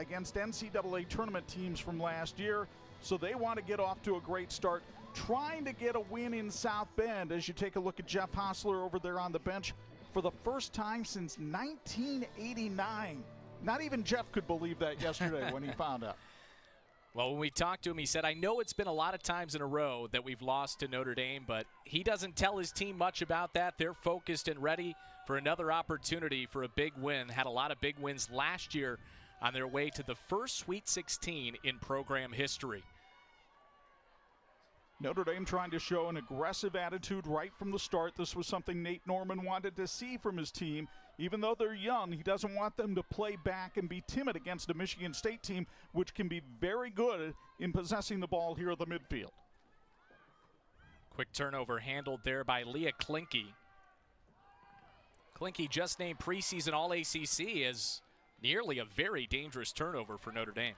against NCAA tournament teams from last year, so they want to get off to a great start, trying to get a win in South Bend. As you take a look at Jeff Hostler over there on the bench for the first time since 1989. Not even Jeff could believe that yesterday when he found out. Well, when we talked to him, he said, I know it's been a lot of times in a row that we've lost to Notre Dame, but he doesn't tell his team much about that. They're focused and ready for another opportunity for a big win. Had a lot of big wins last year on their way to the first Sweet 16 in program history. Notre Dame trying to show an aggressive attitude right from the start. This was something Nate Norman wanted to see from his team. Even though they're young, he doesn't want them to play back and be timid against a Michigan State team, which can be very good in possessing the ball here at the midfield. Quick turnover handled there by Leah Klinke. Klinke just named preseason All-ACC as nearly a very dangerous turnover for Notre Dame.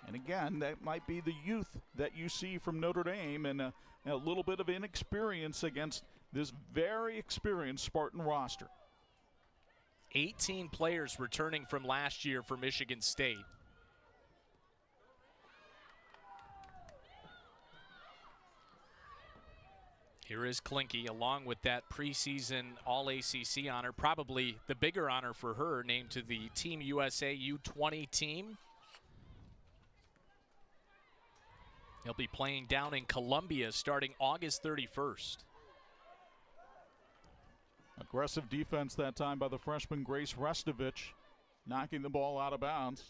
And again, that might be the youth that you see from Notre Dame and a little bit of inexperience against this very experienced Spartan roster. 18 players returning from last year for Michigan State. Here is Klinke along with that preseason All-ACC honor, probably the bigger honor for her, named to the Team USA U20 team. He'll be playing down in Columbia starting August 31st. Aggressive defense that time by the freshman Grace Restovich, knocking the ball out of bounds.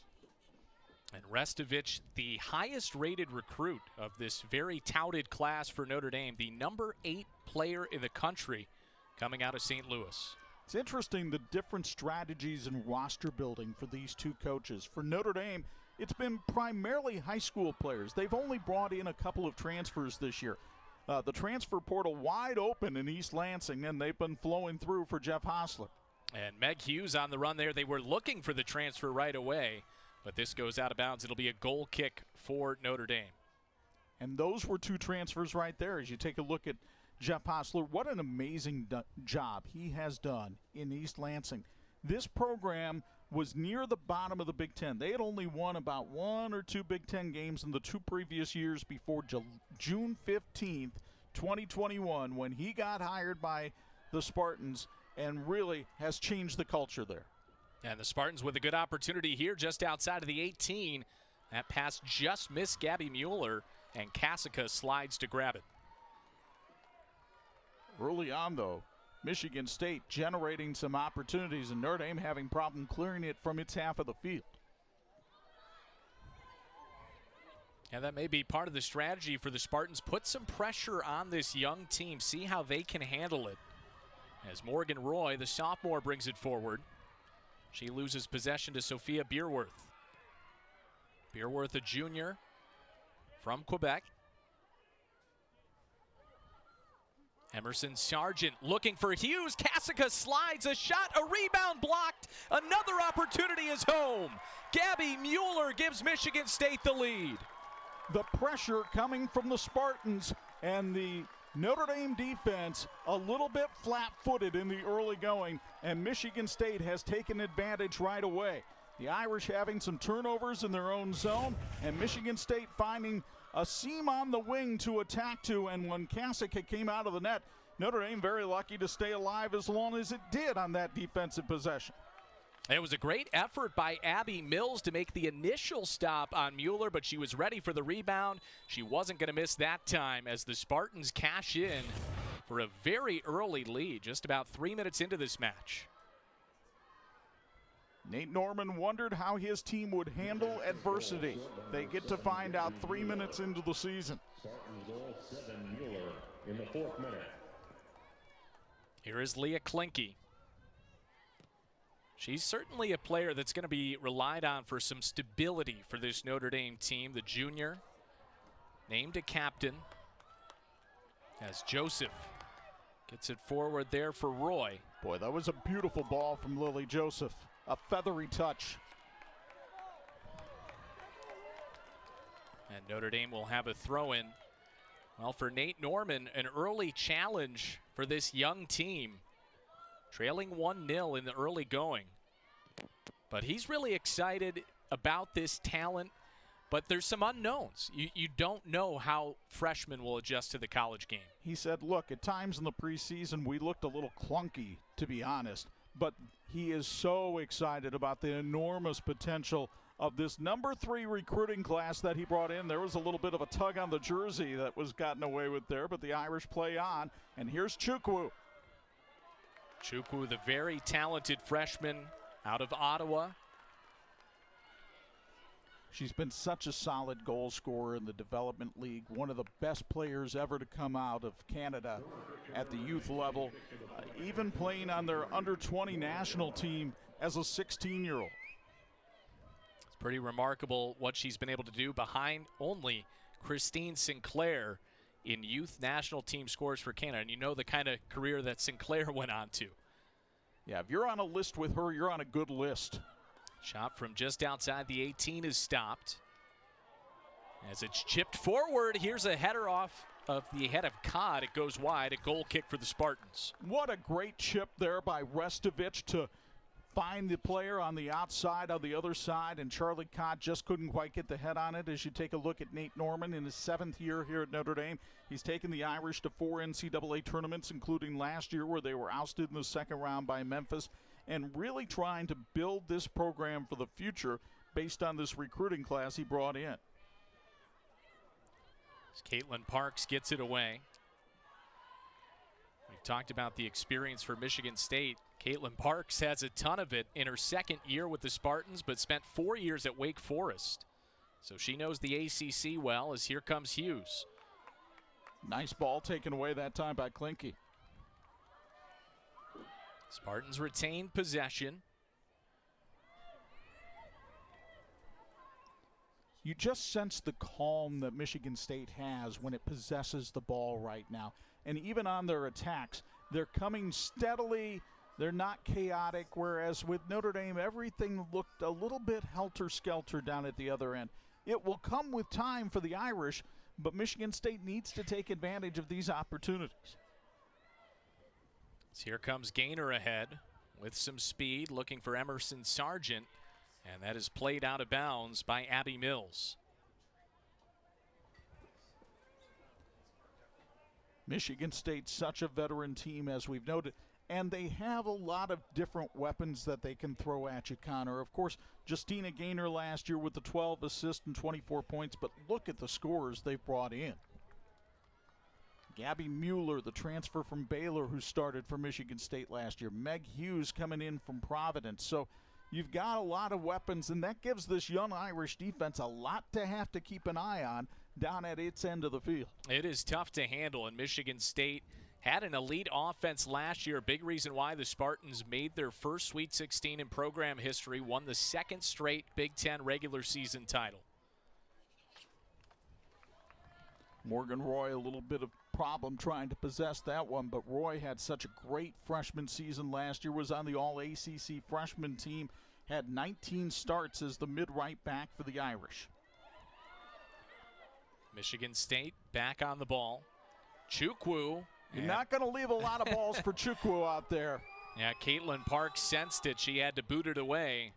And Restovich, the highest rated recruit of this very touted class for Notre Dame, the number 8 player in the country coming out of St. Louis. It's interesting the different strategies in roster building for these two coaches. For Notre Dame, it's been primarily high school players. They've only brought in a couple of transfers this year. The transfer portal wide open in East Lansing, and they've been flowing through for Jeff Hostler. And Meg Hughes on the run there. They were looking for the transfer right away, but this goes out of bounds. It'll be a goal kick for Notre Dame. And those were two transfers right there. As you take a look at Jeff Hostler, what an amazing job he has done in East Lansing. This program was near the bottom of the Big Ten. They had only won about 1 or 2 Big Ten games in the 2 previous years before June 15th, 2021, when he got hired by the Spartans and really has changed the culture there. And the Spartans with a good opportunity here just outside of the 18. That pass just missed Gabby Mueller, and Kasica slides to grab it. Early on, though, Michigan State generating some opportunities and Notre Dame having problem clearing it from its half of the field. Yeah, that may be part of the strategy for the Spartans. Put some pressure on this young team. See how they can handle it. As Morgan Roy, the sophomore, brings it forward. She loses possession to Sophia Beerworth. Beerworth, a junior from Quebec. Emerson Sargent looking for Hughes. Kasica slides, a shot, a rebound blocked. Another opportunity is home. Gabby Mueller gives Michigan State the lead. The pressure coming from the Spartans and the Notre Dame defense a little bit flat-footed in the early going, and Michigan State has taken advantage right away. The Irish having some turnovers in their own zone, and Michigan State finding a seam on the wing to attack to, and when Kasica came out of the net, Notre Dame very lucky to stay alive as long as it did on that defensive possession. It was a great effort by Abby Mills to make the initial stop on Mueller, but she was ready for the rebound. She wasn't going to miss that time as the Spartans cash in for a very early lead, just about 3 minutes into this match. Nate Norman wondered how his team would handle adversity. They get to find out 3 minutes into the season. Spartans goal, 7 Mueller in the 4th minute. Here is Leah Klinke. She's certainly a player that's going to be relied on for some stability for this Notre Dame team. The junior, named a captain, as Joseph gets it forward there for Roy. Boy, that was a beautiful ball from Lily Joseph. A feathery touch. And Notre Dame will have a throw-in. Well, for Nate Norman, an early challenge for this young team. Trailing 1-0 in the early going. But he's really excited about this talent, but there's some unknowns. You don't know how freshmen will adjust to the college game. He said, look, at times in the preseason we looked a little clunky, to be honest, but he is so excited about the enormous potential of this number 3 recruiting class that he brought in. There was a little bit of a tug on the jersey that was gotten away with there, but the Irish play on, and here's Chukwu. Chukwu, the very talented freshman out of Ottawa. She's been such a solid goal scorer in the development league, one of the best players ever to come out of Canada at the youth level, even playing on their under-20 national team as a 16-year-old. It's pretty remarkable what she's been able to do behind only Christine Sinclair in youth national team scores for Canada. And you know the kind of career that Sinclair went on to. Yeah, if you're on a list with her, you're on a good list. Shot from just outside the 18 is stopped. As it's chipped forward, here's a header off of the head of Codd. It goes wide, a goal kick for the Spartans. What a great chip there by Restovich to find the player on the outside, on the other side, and Charlie Codd just couldn't quite get the head on it. As you take a look at Nate Norman in his 7th year here at Notre Dame, he's taken the Irish to 4 NCAA tournaments, including last year where they were ousted in the 2nd round by Memphis, and really trying to build this program for the future based on this recruiting class he brought in. As Caitlin Parks gets it away. We've talked about the experience for Michigan State. Caitlin Parks has a ton of it in her 2nd year with the Spartans, but spent 4 years at Wake Forest. So she knows the ACC well, as here comes Hughes. Nice ball taken away that time by Klinke. Spartans retain possession. You just sense the calm that Michigan State has when it possesses the ball right now. And even on their attacks, they're coming steadily. They're not chaotic, whereas with Notre Dame, everything looked a little bit helter-skelter down at the other end. It will come with time for the Irish, but Michigan State needs to take advantage of these opportunities. So here comes Gaynor ahead with some speed, looking for Emerson Sargent, and that is played out of bounds by Abby Mills. Michigan State, such a veteran team, as we've noted, and they have a lot of different weapons that they can throw at you, Connor. Of course, Justina Gaynor last year with the 12 assists and 24 points, but look at the scores they've brought in. Gabby Mueller, the transfer from Baylor who started for Michigan State last year. Meg Hughes coming in from Providence. So you've got a lot of weapons, and that gives this young Irish defense a lot to have to keep an eye on down at its end of the field. It is tough to handle, and Michigan State had an elite offense last year. A big reason why the Spartans made their first Sweet 16 in program history, won the 2nd straight Big Ten regular season title. Morgan Roy, a little bit of problem trying to possess that one, but Roy had such a great freshman season last year, was on the All-ACC freshman team, had 19 starts as the mid-right back for the Irish. Michigan State back on the ball. Chukwu. You're not going to leave a lot of balls for Chukwu out there. Yeah, Caitlin Parks sensed it. She had to boot it away.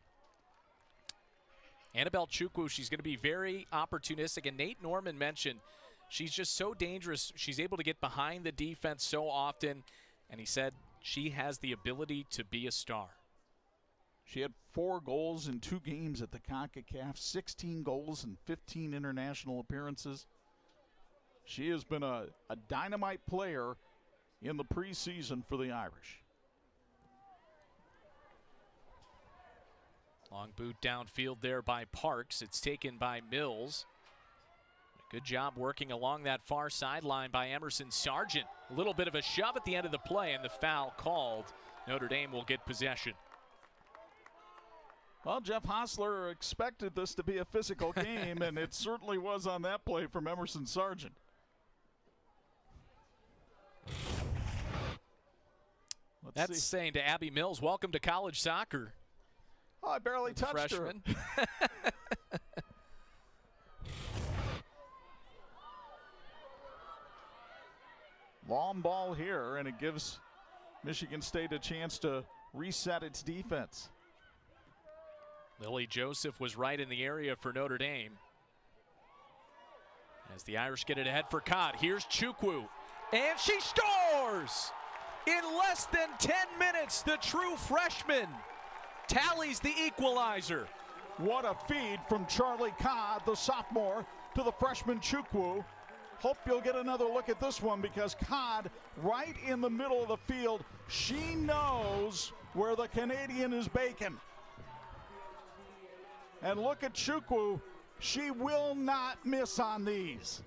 Annabelle Chukwu, she's going to be very opportunistic, and Nate Norman mentioned she's just so dangerous. She's able to get behind the defense so often, and he said she has the ability to be a star. She had 4 goals in 2 games at the CONCACAF, 16 goals and 15 international appearances. She has been a dynamite player in the preseason for the Irish. Long boot downfield there by Parks. It's taken by Mills. Good job working along that far sideline by Emerson Sargent. A little bit of a shove at the end of the play, and the foul called. Notre Dame will get possession. Well, Jeff Hostler expected this to be a physical game, and it certainly was on that play from Emerson Sargent. That's saying to Abby Mills, welcome to college soccer. Oh, I barely touched freshman. her. Long ball here, and it gives Michigan State a chance to reset its defense. Lily Joseph was right in the area for Notre Dame. As the Irish get it ahead for Codd, here's Chukwu, and she scores! In less than 10 minutes, the true freshman tallies the equalizer. What a feed from Charlie Codd, the sophomore, to the freshman Chukwu. Hope you'll get another look at this one because Codd, right in the middle of the field, she knows where the Canadian is baking. And look at Chukwu, she will not miss on these.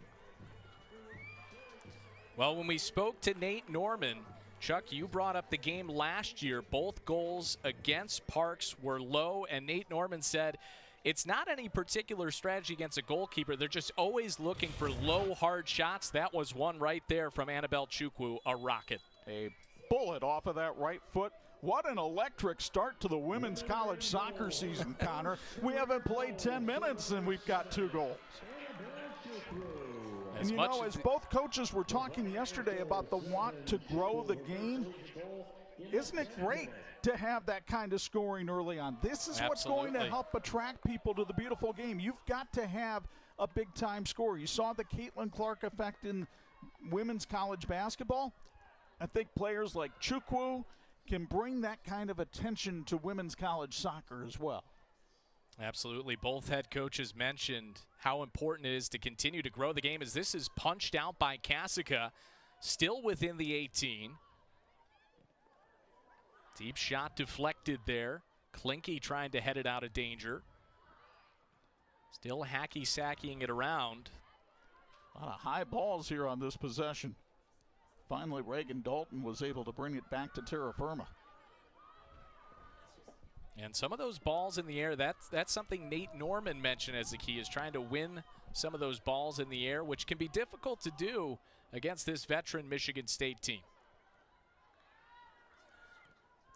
Well, when we spoke to Nate Norman, Chuck, you brought up the game last year. Both goals against Parks were low, and Nate Norman said it's not any particular strategy against a goalkeeper. They're just always looking for low, hard shots. That was one right there from Annabelle Chukwu, a rocket. A bullet off of that right foot. What an electric start to the women's college soccer season, Connor. We haven't played 10 minutes and we've got 2 goals. And you know, as both coaches were talking yesterday about the want to grow the game, isn't it great to have that kind of scoring early on? This is what's going to help attract people to the beautiful game. You've got to have a big-time score. You saw the Caitlin Clark effect in women's college basketball. I think players like Chukwu can bring that kind of attention to women's college soccer as well. Absolutely. Both head coaches mentioned how important it is to continue to grow the game as this is punched out by Cassica, still within the 18. Deep shot deflected there. Klinke trying to head it out of danger. Still hacky-sackying it around. A lot of high balls here on this possession. Finally, Reagan Dalton was able to bring it back to terra firma. And some of those balls in the air, that's something Nate Norman mentioned as the key, is trying to win some of those balls in the air, which can be difficult to do against this veteran Michigan State team.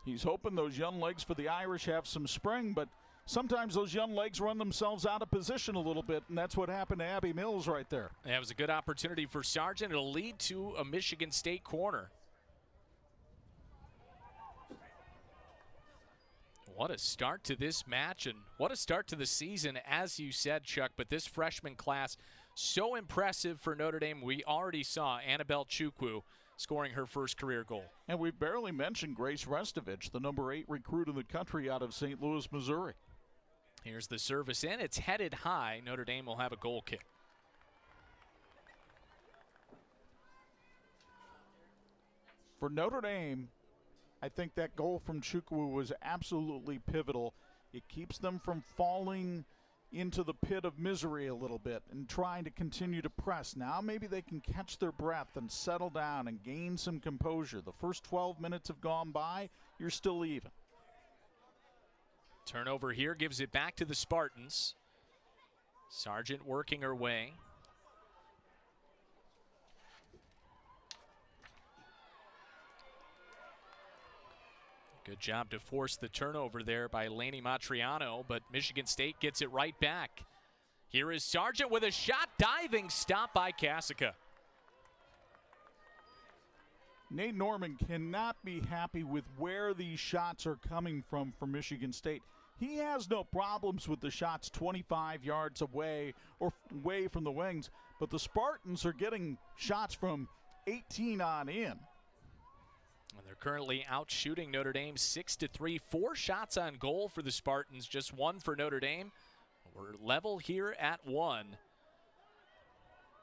He's hoping those young legs for the Irish have some spring, but sometimes those young legs run themselves out of position a little bit, and that's what happened to Abby Mills right there. That was a good opportunity for Sargent. It'll lead to a Michigan State corner. What a start to this match, and what a start to the season, as you said, Chuck. But this freshman class, so impressive for Notre Dame. We already saw Annabelle Chukwu scoring her first career goal. And we barely mentioned Grace Restovich, the number 8 recruit in the country out of St. Louis, Missouri. Here's the service in. It's headed high. Notre Dame will have a goal kick. For Notre Dame, I think that goal from Chukwu was absolutely pivotal. It keeps them from falling into the pit of misery a little bit and trying to continue to press. Now maybe they can catch their breath and settle down and gain some composure. The first 12 minutes have gone by. You're still even. Turnover here gives it back to the Spartans. Sargent working her way. Good job to force the turnover there by Lainey Matriano, but Michigan State gets it right back. Here is Sargent with a shot, diving stop by Cassica. Nate Norman cannot be happy with where these shots are coming from for Michigan State. He has no problems with the shots 25 yards away or away from the wings, but the Spartans are getting shots from 18 on in. And they're currently out shooting Notre Dame 6-3. 4 shots on goal for the Spartans, just 1 for Notre Dame. We're level here at 1.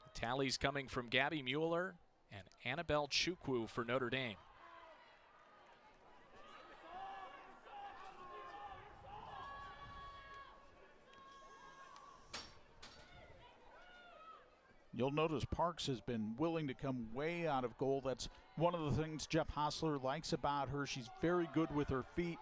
The tallies coming from Gabby Mueller and Annabelle Chukwu for Notre Dame. You'll notice Parks has been willing to come way out of goal. That's one of the things Jeff Hostler likes about her. She's very good with her feet,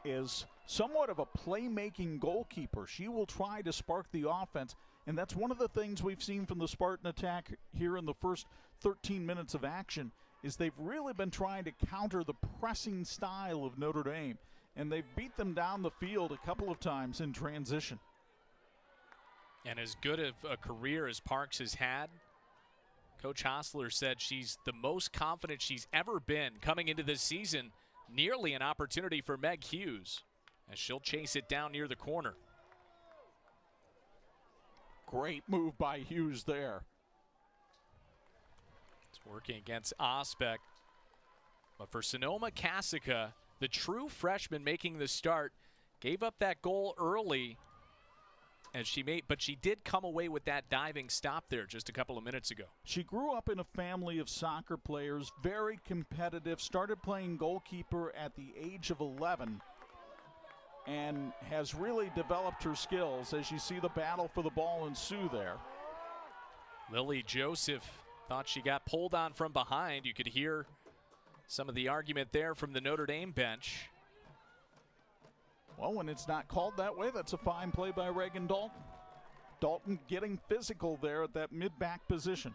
is somewhat of a playmaking goalkeeper. She will try to spark the offense, and that's one of the things we've seen from the Spartan attack here in the first 13 minutes of action, is they've really been trying to counter the pressing style of Notre Dame, and they've beat them down the field a couple of times in transition. And as good of a career as Parks has had, Coach Hostler said she's the most confident she's ever been coming into this season. Nearly an opportunity for Meg Hughes as she'll chase it down near the corner. Great move by Hughes there. It's working against Osbeck. But for Sonoma Cassica, the true freshman making the start, gave up that goal early, and but she did come away with that diving stop there just a couple of minutes ago. She grew up in a family of soccer players, very competitive, started playing goalkeeper at the age of 11, and has really developed her skills as you see the battle for the ball ensue there. Lily Joseph thought she got pulled on from behind. You could hear some of the argument there from the Notre Dame bench. Well, when it's not called that way, that's a fine play by Reagan Dalton. Dalton getting physical there at that mid-back position.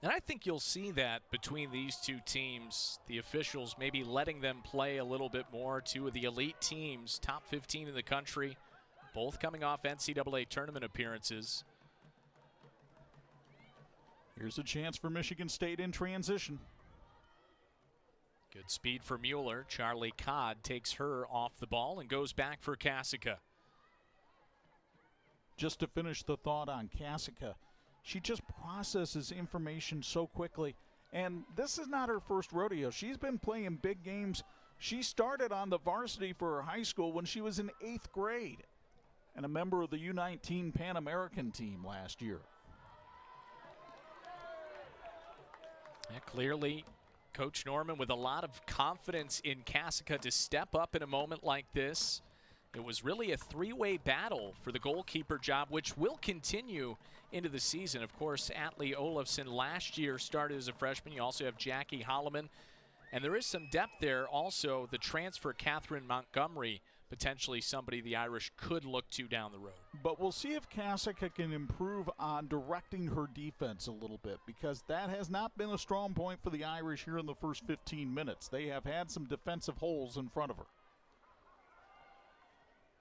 And I think you'll see that between these two teams, the officials maybe letting them play a little bit more. Two of the elite teams, top 15 in the country, both coming off NCAA tournament appearances. Here's a chance for Michigan State in transition. Good speed for Mueller. Charlie Codd takes her off the ball and goes back for Cassica. Just to finish the thought on Cassica, she just processes information so quickly. And this is not her first rodeo. She's been playing big games. She started on the varsity for her high school when she was in 8th grade and a member of the U19 Pan American team last year. Yeah, clearly, Coach Norman with a lot of confidence in Cassica to step up in a moment like this. It was really a three-way battle for the goalkeeper job, which will continue into the season. Of course, Atlee Olafson last year started as a freshman. You also have Jackie Holloman. And there is some depth there. Also, the transfer, Catherine Montgomery, potentially somebody the Irish could look to down the road. But we'll see if Cassica can improve on directing her defense a little bit, because that has not been a strong point for the Irish here in the first 15 minutes. They have had some defensive holes in front of her.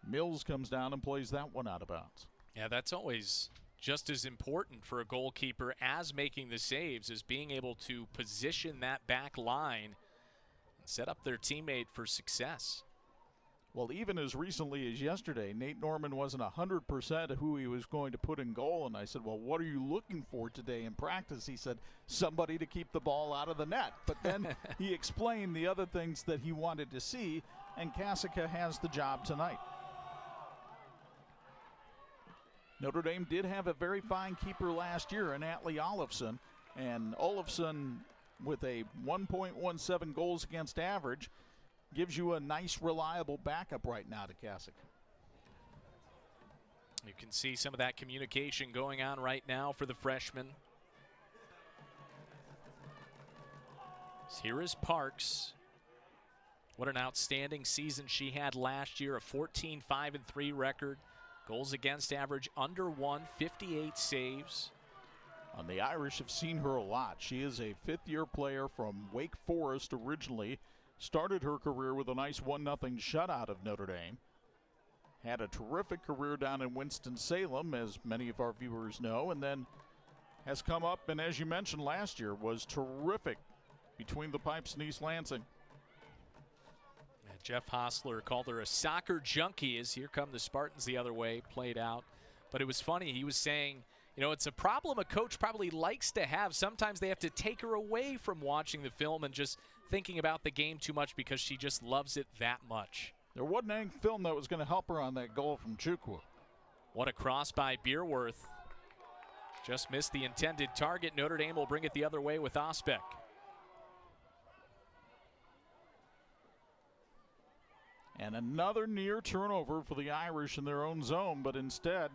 Mills comes down and plays that one out of bounds. Yeah, that's always just as important for a goalkeeper as making the saves, is being able to position that back line and set up their teammate for success. Well, even as recently as yesterday, Nate Norman wasn't 100% of who he was going to put in goal. And I said, well, what are you looking for today in practice? He said, somebody to keep the ball out of the net. But then he explained the other things that he wanted to see, and Cassica has the job tonight. Notre Dame did have a very fine keeper last year in Atlee Olafson. And Olafson, with a 1.17 goals against average, gives you a nice, reliable backup right now to Cassica. You can see some of that communication going on right now for the freshman. So here is Parks. What an outstanding season she had last year, a 14-5-3 record. Goals against average under 1, 58 saves. And the Irish have seen her a lot. She is a fifth-year player from Wake Forest originally. Started her career with a nice 1-0 shutout of Notre Dame. Had a terrific career down in Winston-Salem, as many of our viewers know, and then has come up, and as you mentioned last year, was terrific between the pipes in East Lansing. And Jeff Hostler called her a soccer junkie, as here come the Spartans the other way, played out. But it was funny, he was saying, you know, it's a problem a coach probably likes to have. Sometimes they have to take her away from watching the film and just thinking about the game too much because she just loves it that much. There wasn't any film that was going to help her on that goal from Chukwu. What a cross by Beerworth. Just missed the intended target. Notre Dame will bring it the other way with Osbeck. And another near turnover for the Irish in their own zone, but instead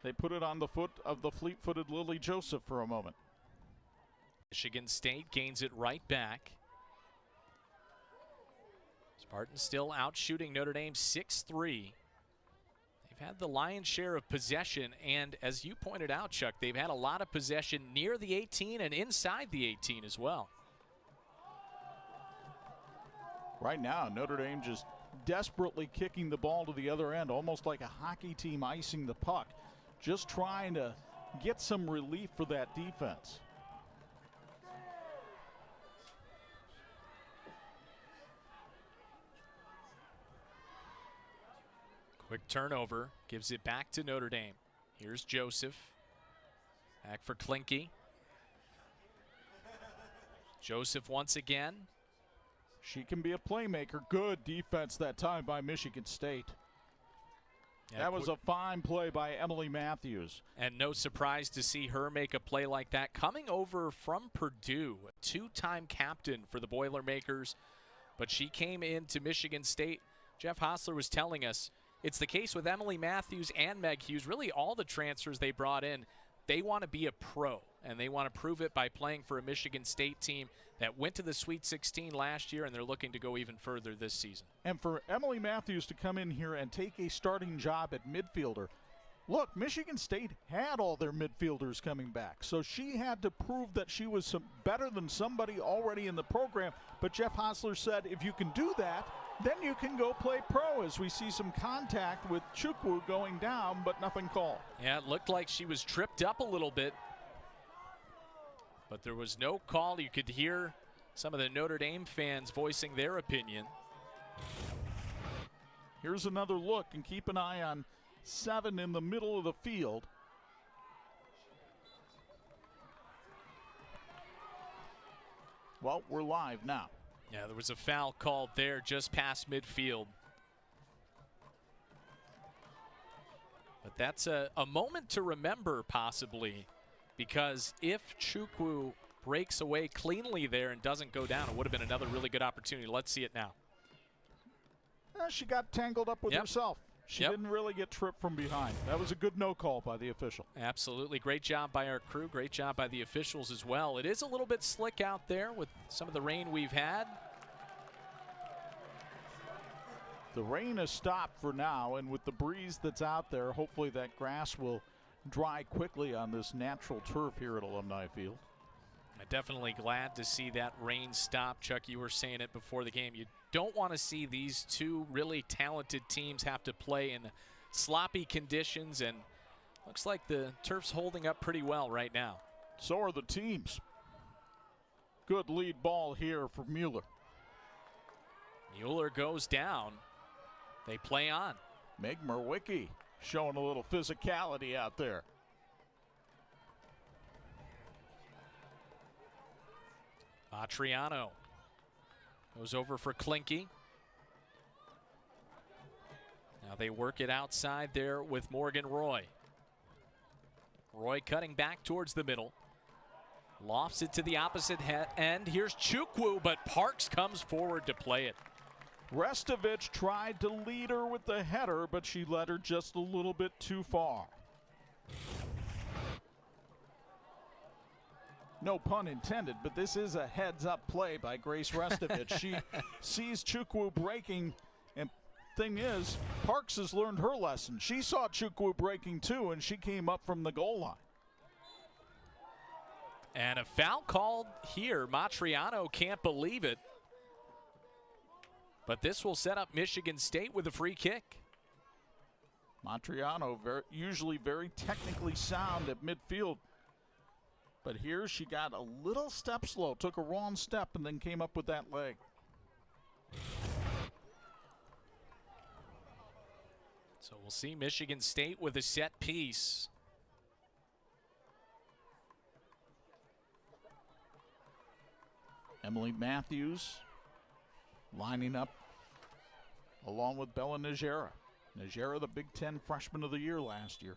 they put it on the foot of the fleet-footed Lily Joseph for a moment. Michigan State gains it right back. Spartans still out shooting Notre Dame 6-3. They've had the lion's share of possession, and as you pointed out, Chuck, they've had a lot of possession near the 18 and inside the 18 as well. Right now, Notre Dame just desperately kicking the ball to the other end, almost like a hockey team icing the puck, just trying to get some relief for that defense. Quick turnover, gives it back to Notre Dame. Here's Joseph. Back for Klinke. Joseph once again. She can be a playmaker. Good defense that time by Michigan State. Yeah, that was a fine play by Emily Matthews. And no surprise to see her make a play like that. Coming over from Purdue, a two-time captain for the Boilermakers, but she came into Michigan State. Jeff Hostler was telling us it's the case with Emily Matthews and Meg Hughes. Really all the transfers they brought in, they want to be a pro, and they want to prove it by playing for a Michigan State team that went to the Sweet 16 last year, and they're looking to go even further this season. And for Emily Matthews to come in here and take a starting job at midfielder, look, Michigan State had all their midfielders coming back, so she had to prove that she was better than somebody already in the program. But Jeff Hostler said if you can do that, then you can go play pro, as we see some contact with Chukwu going down, but nothing called. Yeah, it looked like she was tripped up a little bit, but there was no call. You could hear some of the Notre Dame fans voicing their opinion. Here's another look, and keep an eye on 7 in the middle of the field. Well, we're live now. Yeah, there was a foul called there just past midfield. But that's a moment to remember, possibly, because if Chukwu breaks away cleanly there and doesn't go down, it would have been another really good opportunity. Let's see it now. She got tangled up with herself. She didn't really get tripped from behind. That was a good no call by the official. Absolutely. Great job by our crew. Great job by the officials as well. It is a little bit slick out there with some of the rain we've had. The rain has stopped for now, and with the breeze that's out there, hopefully that grass will dry quickly on this natural turf here at Alumni Field. I'm definitely glad to see that rain stop. Chuck, you were saying it before the game. You don't want to see these two really talented teams have to play in sloppy conditions, and looks like the turf's holding up pretty well right now. So are the teams. Good lead ball here for Mueller. Mueller goes down. They play on. Meg Merwicki showing a little physicality out there. Matriano goes over for Klinke. Now they work it outside there with Morgan Roy. Roy cutting back towards the middle. Lofts it to the opposite end. Here's Chukwu, but Parks comes forward to play it. Restovich tried to lead her with the header, but she led her just a little bit too far. No pun intended, but this is a heads-up play by Grace Restovich. She sees Chukwu breaking, and thing is, Parks has learned her lesson. She saw Chukwu breaking too, and she came up from the goal line. And a foul called here. Matriano can't believe it. But this will set up Michigan State with a free kick. Matriano, usually very technically sound at midfield. But here she got a little step slow, took a wrong step, and then came up with that leg. So we'll see Michigan State with a set piece. Emily Matthews lining up along with Bella Najera. Najera, the Big Ten Freshman of the Year last year.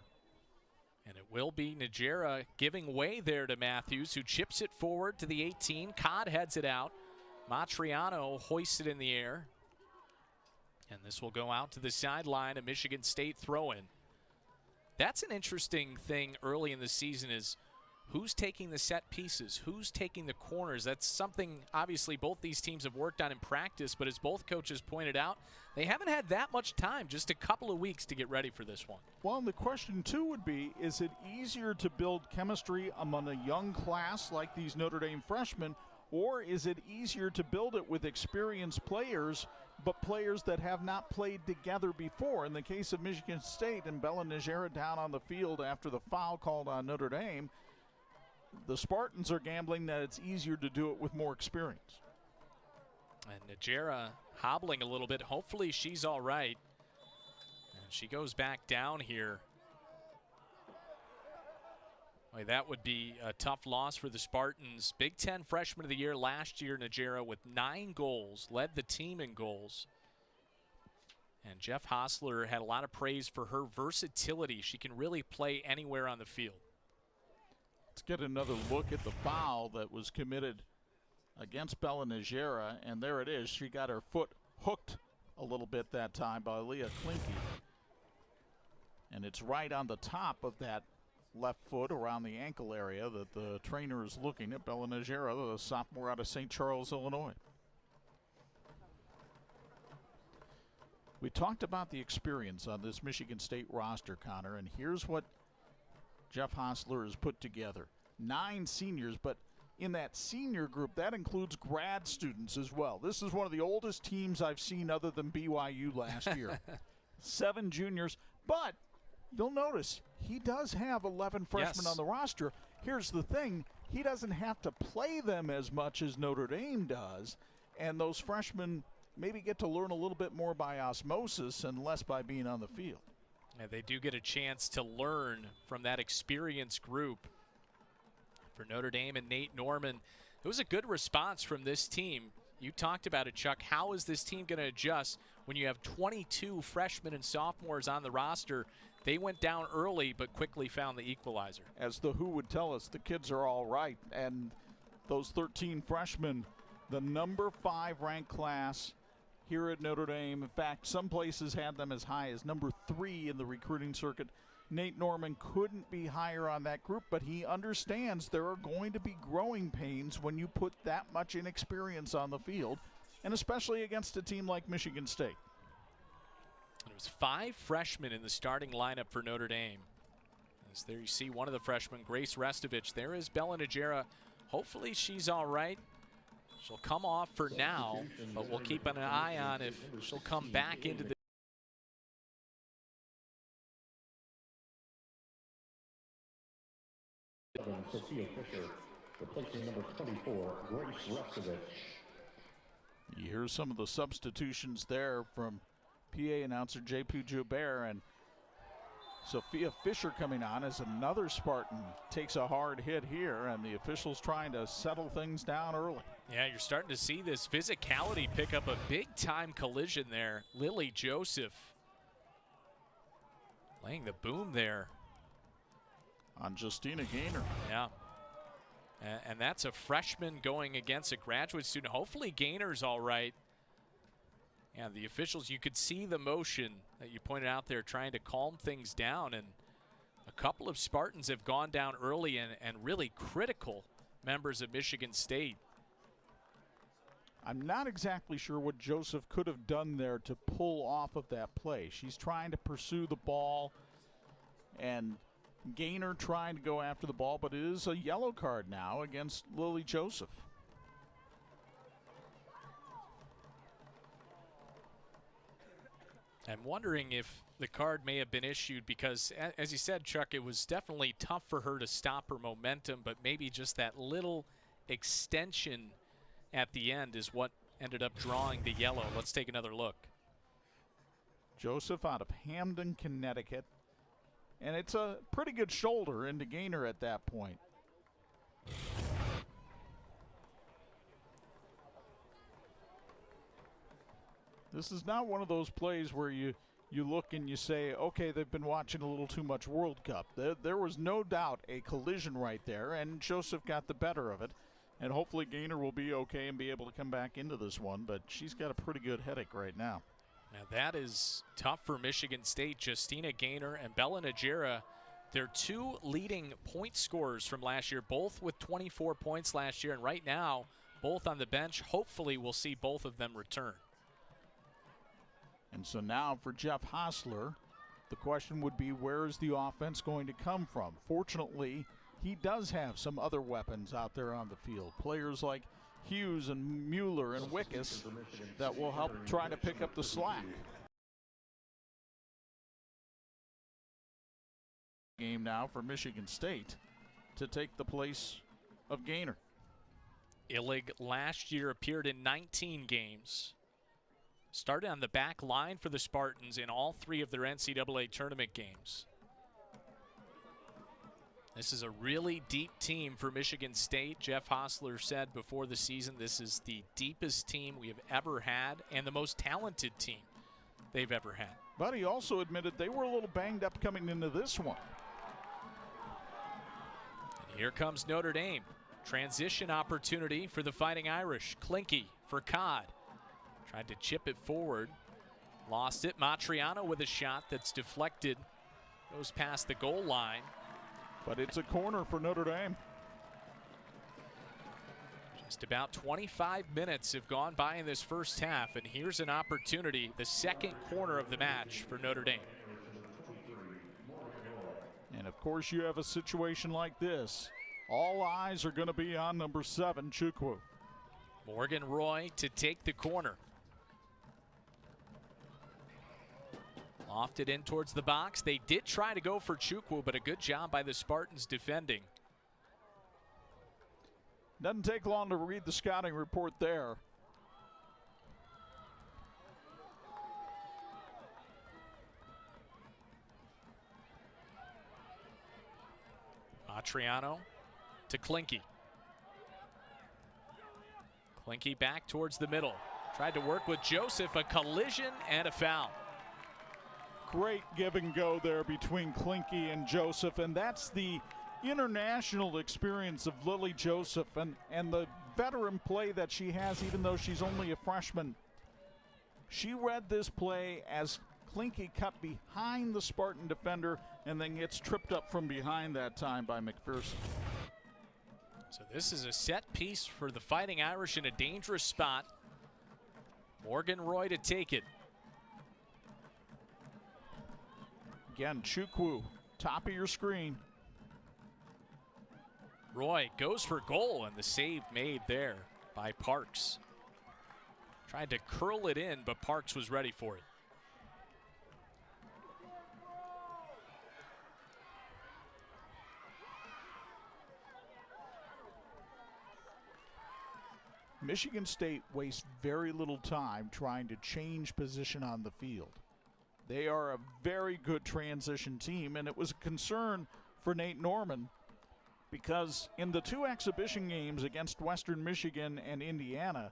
And it will be Najera giving way there to Matthews, who chips it forward to the 18. Codd heads it out. Matriano hoists it in the air. And this will go out to the sideline, a Michigan State throw-in. That's an interesting thing early in the season, is who's taking the set pieces, who's taking the corners. That's something obviously both these teams have worked on in practice, but as both coaches pointed out, they haven't had that much time, just a couple of weeks to get ready for this one. Well, the question too would be, is it easier to build chemistry among a young class like these Notre Dame freshmen, or is it easier to build it with experienced players, but players that have not played together before? In the case of Michigan State and Bella Najera down on the field after the foul called on Notre Dame, the Spartans are gambling that it's easier to do it with more experience. And Najera hobbling a little bit. Hopefully she's all right. And And she goes back down here. Boy, that would be a tough loss for the Spartans. Big Ten Freshman of the Year last year, Najera, with 9 goals, led the team in goals. And Jeff Hostler had a lot of praise for her versatility. She can really play anywhere on the field. Let's get another look at the foul that was committed against Bella Najera, and there it is. She got her foot hooked a little bit that time by Leah Klinke. And it's right on the top of that left foot around the ankle area that the trainer is looking at. Bella Najera, the sophomore out of St. Charles, Illinois. We talked about the experience on this Michigan State roster, Connor, and here's what Jeff Hostler has put together. 9 seniors, but in that senior group, that includes grad students as well. This is one of the oldest teams I've seen other than BYU last year. 7 juniors, but you'll notice he does have 11 freshmen on the roster. Here's the thing, he doesn't have to play them as much as Notre Dame does, and those freshmen maybe get to learn a little bit more by osmosis and less by being on the field. Yeah, they do get a chance to learn from that experienced group. For Notre Dame and Nate Norman, it was a good response from this team. You talked about it, Chuck. How is this team going to adjust when you have 22 freshmen and sophomores on the roster? They went down early but quickly found the equalizer. As the Who would tell us, the kids are all right. And those 13 freshmen, the number 5 ranked class here at Notre Dame. In fact, some places had them as high as number 3 in the recruiting circuit. Nate Norman couldn't be higher on that group, but he understands there are going to be growing pains when you put that much inexperience on the field, and especially against a team like Michigan State. There was 5 freshmen in the starting lineup for Notre Dame. As there you see one of the freshmen, Grace Restovich. There is Bella Najera. Hopefully she's all right. She'll come off for now, but we'll keep an eye on if she'll come back into the Sophia Fisher, replacing number 24, Grace Restovich. You hear some of the substitutions there from PA announcer J.P. Joubert, and Sophia Fisher coming on as another Spartan takes a hard hit here, and the officials trying to settle things down early. Yeah, you're starting to see this physicality pick up a big-time collision there. Lily Joseph laying the boom there on Justina Gaynor. Yeah. And that's a freshman going against a graduate student. Hopefully Gaynor's all right. Yeah, the officials, you could see the motion that you pointed out there trying to calm things down. And a couple of Spartans have gone down early and really critical members of Michigan State. I'm not exactly sure what Joseph could have done there to pull off of that play. She's trying to pursue the ball, and Gaynor trying to go after the ball, but it is a yellow card now against Lily Joseph. I'm wondering if the card may have been issued because, as you said, Chuck, it was definitely tough for her to stop her momentum, but maybe just that little extension at the end is what ended up drawing the yellow. Let's take another look. Joseph out of Hamden, Connecticut. And it's a pretty good shoulder into Gaynor at that point. This is not one of those plays where you look and you say, okay, they've been watching a little too much World Cup. There was no doubt a collision right there, and Joseph got the better of it. And hopefully Gaynor will be okay and be able to come back into this one, but she's got a pretty good headache right now. Now that is tough for Michigan State. Justina Gaynor and Bella Najera, they're 2 leading point scorers from last year, both with 24 points last year, and right now, both on the bench. Hopefully we'll see both of them return. And so now for Jeff Hostler, the question would be, where is the offense going to come from? Fortunately, he does have some other weapons out there on the field. Players like Hughes and Mueller and Wickus that will help try to pick up the slack. Game now for Michigan State to take the place of Gaynor. Illig last year appeared in 19 games. Started on the back line for the Spartans in all 3 of their NCAA tournament games. This is a really deep team for Michigan State. Jeff Hostler said before the season this is the deepest team we have ever had and the most talented team they've ever had. But he also admitted they were a little banged up coming into this one. And here comes Notre Dame. Transition opportunity for the Fighting Irish. Klinke for Codd. Tried to chip it forward. Lost it. Matriano with a shot that's deflected. Goes past the goal line. But it's a corner for Notre Dame. Just about 25 minutes have gone by in this first half, and here's an opportunity, the second corner of the match for Notre Dame. And of course you have a situation like this. All eyes are going to be on number 7, Chukwu. Morgan Roy to take the corner. Lofted in towards the box. They did try to go for Chukwu, but a good job by the Spartans defending. Doesn't take long to read the scouting report there. Matriano to Klinke. Klinke back towards the middle. Tried to work with Joseph, a collision and a foul. Great give and go there between Klinke and Joseph, and that's the international experience of Lily Joseph and the veteran play that she has, even though she's only a freshman. She read this play as Klinke cut behind the Spartan defender and then gets tripped up from behind that time by McPherson. So this is a set piece for the Fighting Irish in a dangerous spot. Morgan Roy to take it. Again, Chukwu, top of your screen. Roy goes for goal, and the save made there by Parks. Tried to curl it in, but Parks was ready for it. Michigan State wastes very little time trying to change position on the field. They are a very good transition team, and it was a concern for Nate Norman because in the 2 exhibition games against Western Michigan and Indiana,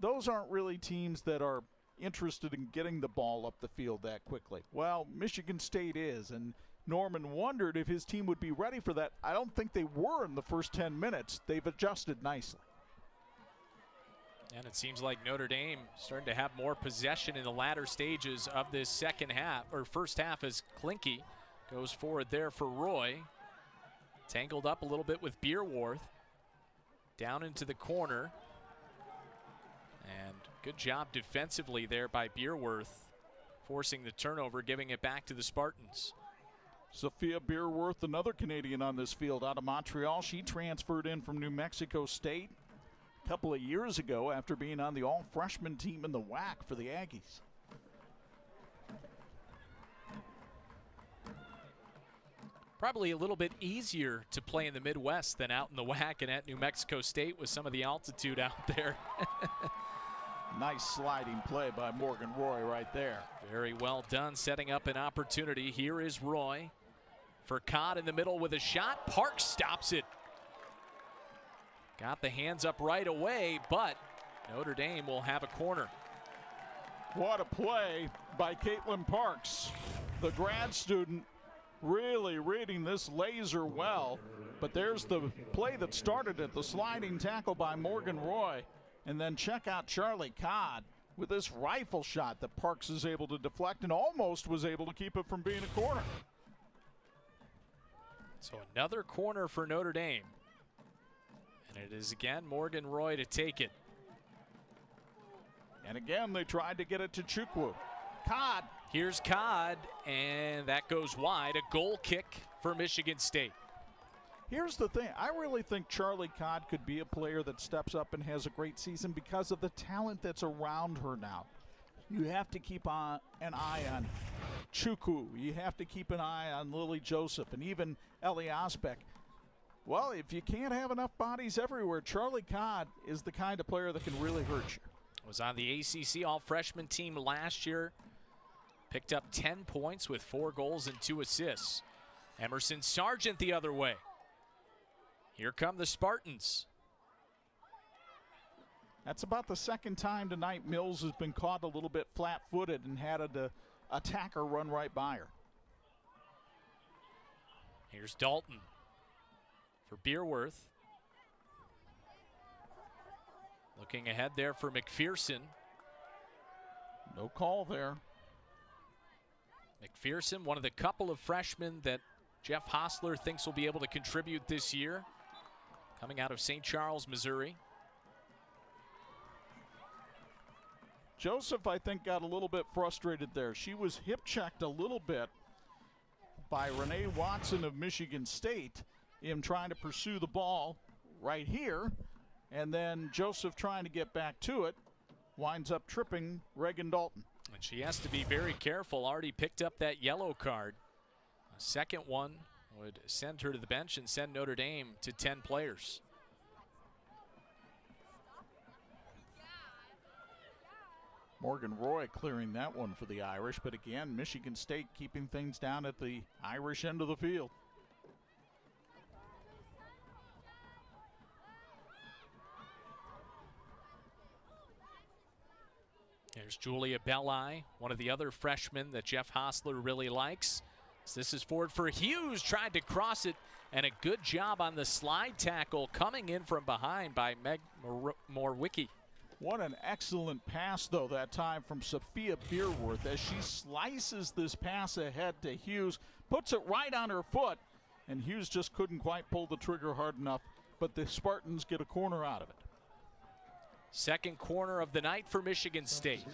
those aren't really teams that are interested in getting the ball up the field that quickly. Well, Michigan State is, and Norman wondered if his team would be ready for that. I don't think they were in the first 10 minutes. They've adjusted nicely. And it seems like Notre Dame starting to have more possession in the latter stages of this second half, or first half, as Klinke goes forward there for Roy. Tangled up a little bit with Beerworth. Down into the corner. And good job defensively there by Beerworth, forcing the turnover, giving it back to the Spartans. Sophia Beerworth, another Canadian on this field out of Montreal. She transferred in from New Mexico State a couple of years ago after being on the all-freshman team in the WAC for the Aggies. Probably a little bit easier to play in the Midwest than out in the WAC and at New Mexico State with some of the altitude out there. Nice sliding play by Morgan Roy right there. Very well done, setting up an opportunity. Here is Roy for Codd in the middle with a shot. Parks stops it. Got the hands up right away, but Notre Dame will have a corner. What a play by Caitlin Parks, the grad student, really reading this laser well. But there's the play that started it, the sliding tackle by Morgan Roy. And then check out Charlie Codd with this rifle shot that Parks is able to deflect and almost was able to keep it from being a corner. So another corner for Notre Dame. And it is again Morgan Roy to take it. And again, they tried to get it to Chukwu. Codd. Here's Codd, and that goes wide. A goal kick for Michigan State. Here's the thing. I really think Charlie Codd could be a player that steps up and has a great season because of the talent that's around her now. You have to keep an eye on Chukwu. You have to keep an eye on Lily Joseph and even Ellie Osbeck. Well, if you can't have enough bodies everywhere, Charlie Codd is the kind of player that can really hurt you. Was on the ACC all-freshman team last year. Picked up 10 points with 4 goals and 2 assists. Emerson Sargent the other way. Here come the Spartans. That's about the second time tonight Mills has been caught a little bit flat-footed and had an attacker run right by her. Here's Dalton for Beerworth. Looking ahead there for McPherson. No call there. McPherson, one of the couple of freshmen that Jeff Hostler thinks will be able to contribute this year, coming out of St. Charles, Missouri. Joseph, I think, got a little bit frustrated there. She was hip-checked a little bit by Renee Watson of Michigan State in trying to pursue the ball right here, and then Joseph trying to get back to it winds up tripping Reagan Dalton. And she has to be very careful. Already picked up that yellow card. A second one would send her to the bench and send Notre Dame to 10 players. Morgan Roy clearing that one for the Irish, but again, Michigan State keeping things down at the Irish end of the field. There's Julia Belli, one of the other freshmen that Jeff Hostler really likes. This is forward for Hughes, tried to cross it, and a good job on the slide tackle coming in from behind by Meg Morwicki. What an excellent pass, though, that time from Sophia Beerworth as she slices this pass ahead to Hughes, puts it right on her foot, and Hughes just couldn't quite pull the trigger hard enough, but the Spartans get a corner out of it. Second corner of the night for Michigan State.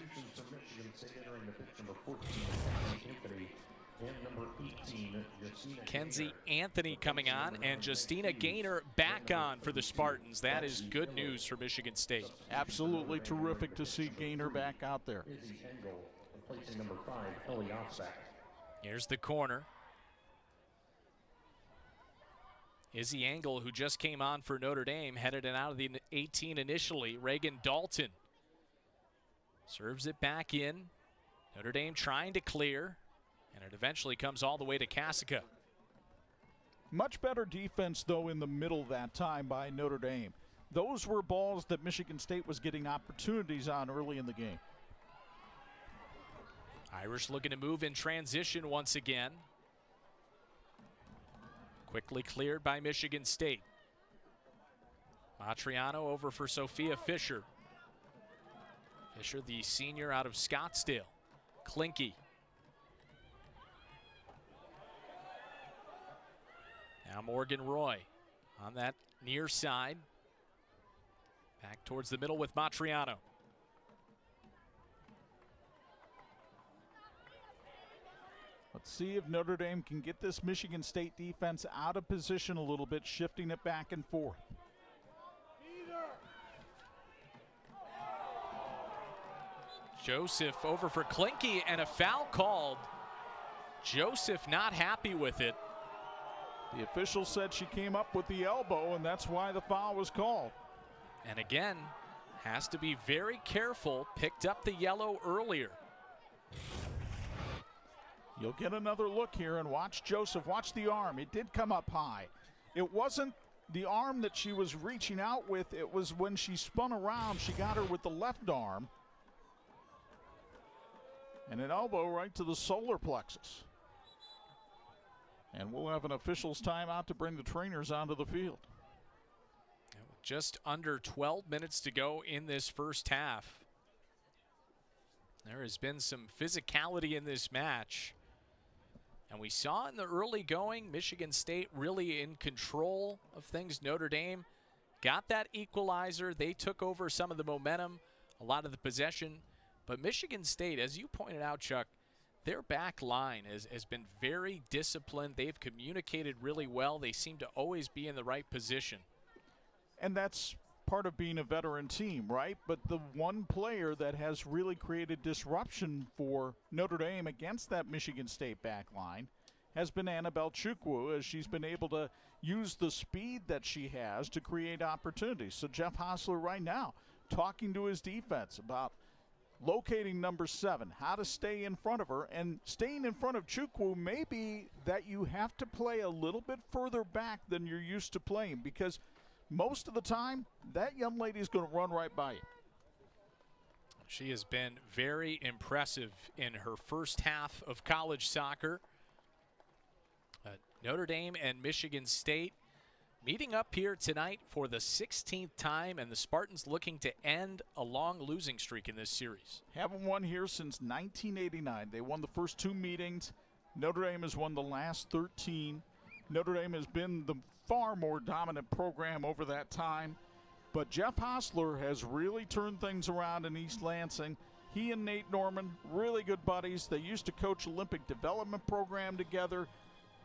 Kenzie Anthony coming on, and Justina Gaynor back on for the Spartans. That is good news for Michigan State. Absolutely terrific to see Gaynor back out there. Here's the corner. Izzy Engel, who just came on for Notre Dame, headed it out of the 18 initially. Reagan Dalton serves it back in. Notre Dame trying to clear, and it eventually comes all the way to Cassica. Much better defense, though, in the middle that time by Notre Dame. Those were balls that Michigan State was getting opportunities on early in the game. Irish looking to move in transition once again. Quickly cleared by Michigan State. Matriano over for Sophia Fisher. Fisher, the senior out of Scottsdale. Klinke. Now Morgan Roy on that near side. Back towards the middle with Matriano. Let's see if Notre Dame can get this Michigan State defense out of position a little bit, shifting it back and forth. Joseph over for Klinke, and a foul called. Joseph not happy with it. The official said she came up with the elbow, and that's why the foul was called. And again, has to be very careful. Picked up the yellow earlier. You'll get another look here, and watch Joseph. Watch the arm. It did come up high. It wasn't the arm that she was reaching out with. It was when she spun around, she got her with the left arm. And an elbow right to the solar plexus. And we'll have an official's timeout to bring the trainers onto the field. Just under 12 minutes to go in this first half. There has been some physicality in this match. And we saw in the early going, Michigan State really in control of things. Notre Dame got that equalizer. They took over some of the momentum, a lot of the possession. But Michigan State, as you pointed out, Chuck, their back line has been very disciplined. They've communicated really well. They seem to always be in the right position. And that's part of being a veteran team, right? But the one player that has really created disruption for Notre Dame against that Michigan State back line has been Annabelle Chukwu, as she's been able to use the speed that she has to create opportunities. So Jeff Hostler right now talking to his defense about locating number 7, how to stay in front of her, and staying in front of Chukwu may be that you have to play a little bit further back than you're used to playing, because most of the time that young lady is going to run right by you. She has been very impressive in her first half of college soccer. Notre Dame and Michigan State meeting up here tonight for the 16th time, and the Spartans looking to end a long losing streak in this series. Haven't won here since 1989. They won the first 2 meetings. Notre Dame has won the last 13. Notre Dame has been the far more dominant program over that time. But Jeff Hostler has really turned things around in East Lansing. He and Nate Norman, really good buddies. They used to coach Olympic development program together.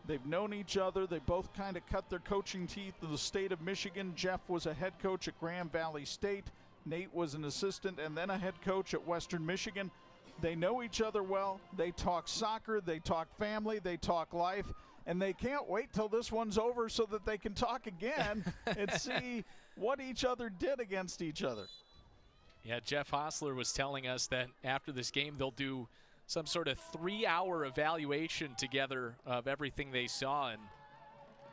They've known each other. They both kind of cut their coaching teeth in the state of Michigan. Jeff was a head coach at Grand Valley State. Nate was an assistant and then a head coach at Western Michigan. They know each other well. They talk soccer. They talk family. They talk life. And they can't wait till this one's over so that they can talk again and see what each other did against each other. Yeah, Jeff Hostler was telling us that after this game they'll do some sort of 3-hour evaluation together of everything they saw. And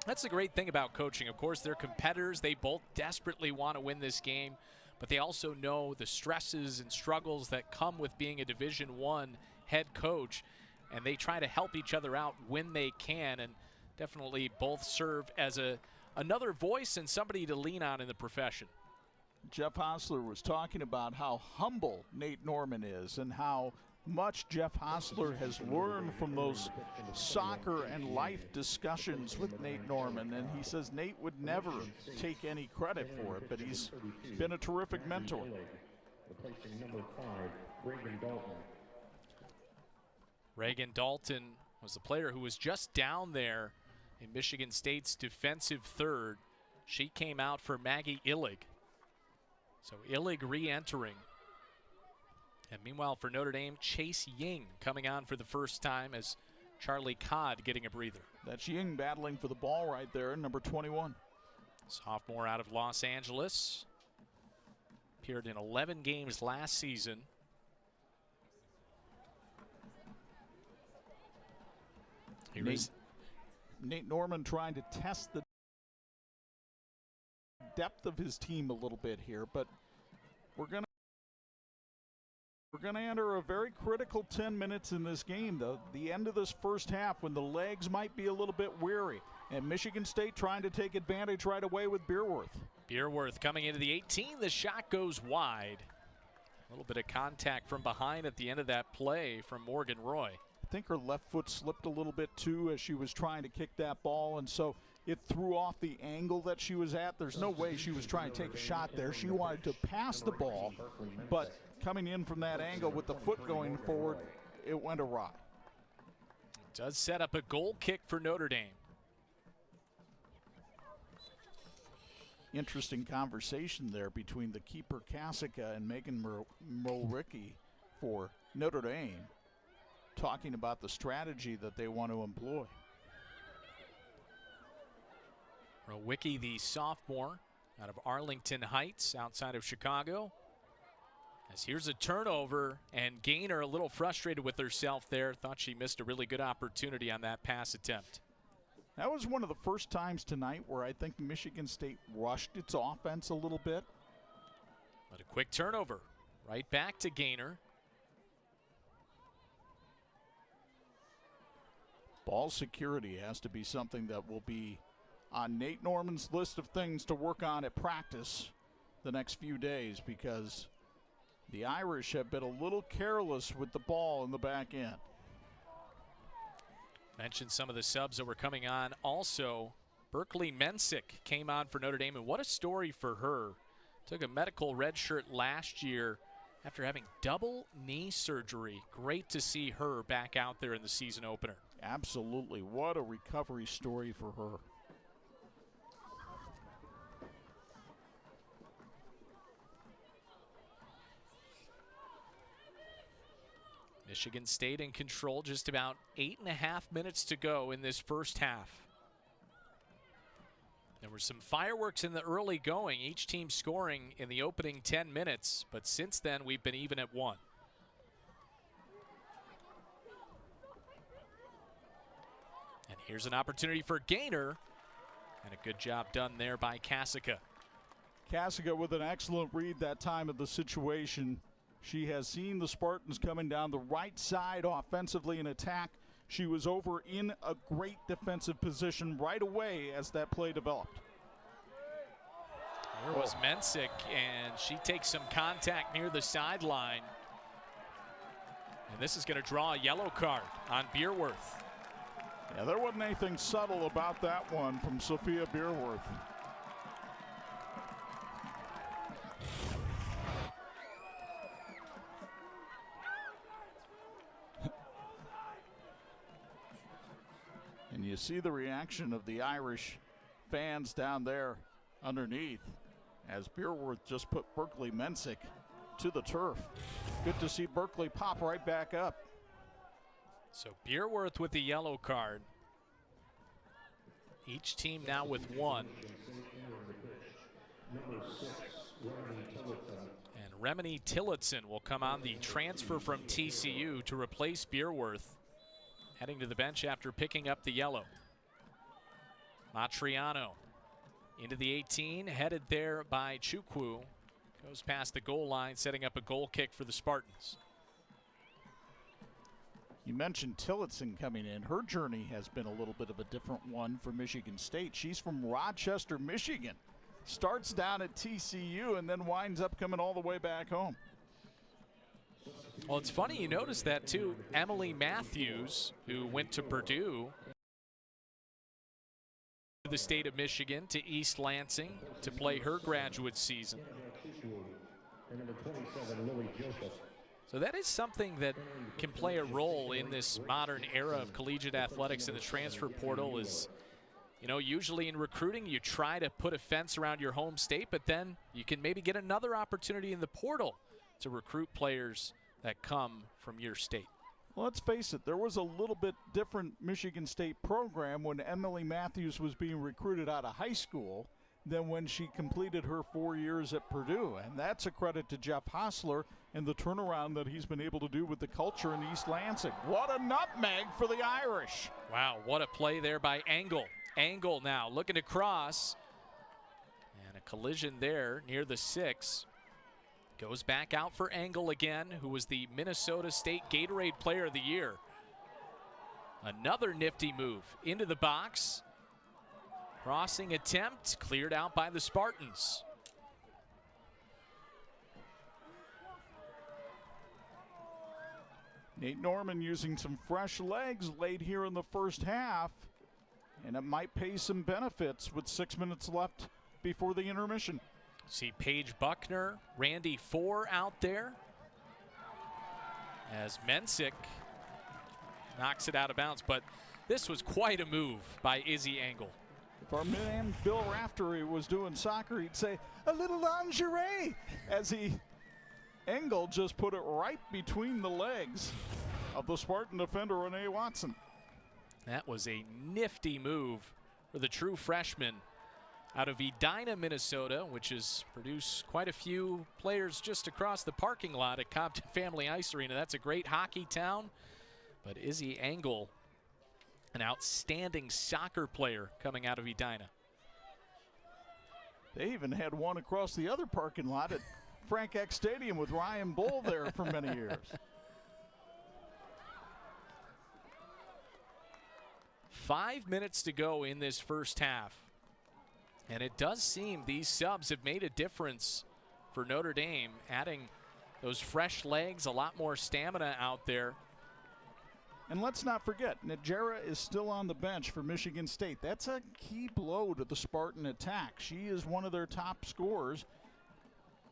that's the great thing about coaching. Of course, they're competitors. They both desperately want to win this game, but they also know the stresses and struggles that come with being a Division I head coach, and they try to help each other out when they can, and definitely both serve as another voice and somebody to lean on in the profession. Jeff Hostler was talking about how humble Nate Norman is and how much Jeff Hostler has learned from those soccer and life discussions with Nate Norman. And he says Nate would never take any credit for it, but he's been a terrific mentor. Replacing number 5, Reagan Dalton. Reagan Dalton was the player who was just down there in Michigan State's defensive third. She came out for Maggie Illig. So Illig re-entering. And meanwhile for Notre Dame, Chase Ying coming on for the first time as Charlie Codd getting a breather. That's Ying battling for the ball right there, number 21. Sophomore out of Los Angeles. Appeared in 11 games last season. Nate Norman trying to test the depth of his team a little bit here, but we're gonna enter a very critical 10 minutes in this game, though. The end of this first half when the legs might be a little bit weary, and Michigan State trying to take advantage right away with Beerworth. Beerworth coming into the 18. The shot goes wide. A little bit of contact from behind at the end of that play from Morgan Roy. I think her left foot slipped a little bit too as she was trying to kick that ball, and so it threw off the angle that she was at. There's no way she was trying to take a shot there. She wanted to pass the ball, but coming in from that angle with the foot going forward, it went awry. It does set up a goal kick for Notre Dame. Interesting conversation there between the keeper Kasica and Megan Mulricky for Notre Dame, talking about the strategy that they want to employ. Rowicki, the sophomore out of Arlington Heights outside of Chicago. As here's a turnover, and Gaynor a little frustrated with herself there. Thought she missed a really good opportunity on that pass attempt. That was one of the first times tonight where I think Michigan State rushed its offense a little bit. But a quick turnover. Right back to Gaynor. Ball security has to be something that will be on Nate Norman's list of things to work on at practice the next few days, because the Irish have been a little careless with the ball in the back end. Mentioned some of the subs that were coming on. Also, Berkeley Mensick came on for Notre Dame, and what a story for her. Took a medical red shirt last year after having double knee surgery. Great to see her back out there in the season opener. Absolutely. What a recovery story for her. Michigan State in control, just about 8.5 minutes to go in this first half. There were some fireworks in the early going, each team scoring in the opening 10 minutes, but since then we've been even at 1. And here's an opportunity for Gaynor, and a good job done there by Kasica. Kasica with an excellent read that time of the situation. She has seen the Spartans coming down the right side offensively in attack. She was over in a great defensive position right away as that play developed. There was Mensick, and she takes some contact near the sideline. And this is going to draw a yellow card on Beerworth. Yeah, there wasn't anything subtle about that one from Sophia Beerworth. And you see the reaction of the Irish fans down there underneath as Beerworth just put Berkeley Mensick to the turf. Good to see Berkeley pop right back up. So Beerworth with the yellow card. Each team now with 1. And Remini Tillotson will come on the transfer from TCU to replace Beerworth, heading to the bench after picking up the yellow. Matriano into the 18, headed there by Chukwu. Goes past the goal line, setting up a goal kick for the Spartans. You mentioned Tillotson coming in. Her journey has been a little bit of a different one for Michigan State. She's from Rochester, Michigan. Starts down at TCU and then winds up coming all the way back home. Well, it's funny you notice that too. Emily Matthews, who went to Purdue, to the state of Michigan, to East Lansing to play her graduate season. So that is something that can play a role in this modern era of collegiate athletics, in the transfer portal. Is, you know, usually in recruiting you try to put a fence around your home state, but then you can maybe get another opportunity in the portal to recruit players that come from your state. Well, let's face it, there was a little bit different Michigan State program when Emily Matthews was being recruited out of high school than when she completed her 4 years at Purdue. And that's a credit to Jeff Hostler and the turnaround that he's been able to do with the culture in East Lansing. What a nutmeg for the Irish. Wow, what a play there by Engel. Engel now looking to cross. And a collision there near the 6. Goes back out for Engel again, who was the Minnesota State Gatorade Player of the Year. Another nifty move into the box. Crossing attempt cleared out by the Spartans. Nate Norman using some fresh legs late here in the first half, and it might pay some benefits with 6 minutes left before the intermission. See Paige Buckner, Randy Four out there as Mensick knocks it out of bounds, but this was quite a move by Izzy Engel. If our man Bill Raftery was doing soccer, he'd say, a little lingerie, as Engel just put it right between the legs of the Spartan defender, Renee Watson. That was a nifty move for the true freshman out of Edina, Minnesota, which has produced quite a few players just across the parking lot at Compton Family Ice Arena. That's a great hockey town, but Izzy Engel, an outstanding soccer player coming out of Edina. They even had one across the other parking lot at Frank Eck Stadium with Ryan Bull there for many years. 5 minutes to go in this first half. And it does seem these subs have made a difference for Notre Dame, adding those fresh legs, a lot more stamina out there. And let's not forget, Najera is still on the bench for Michigan State. That's a key blow to the Spartan attack. She is one of their top scorers.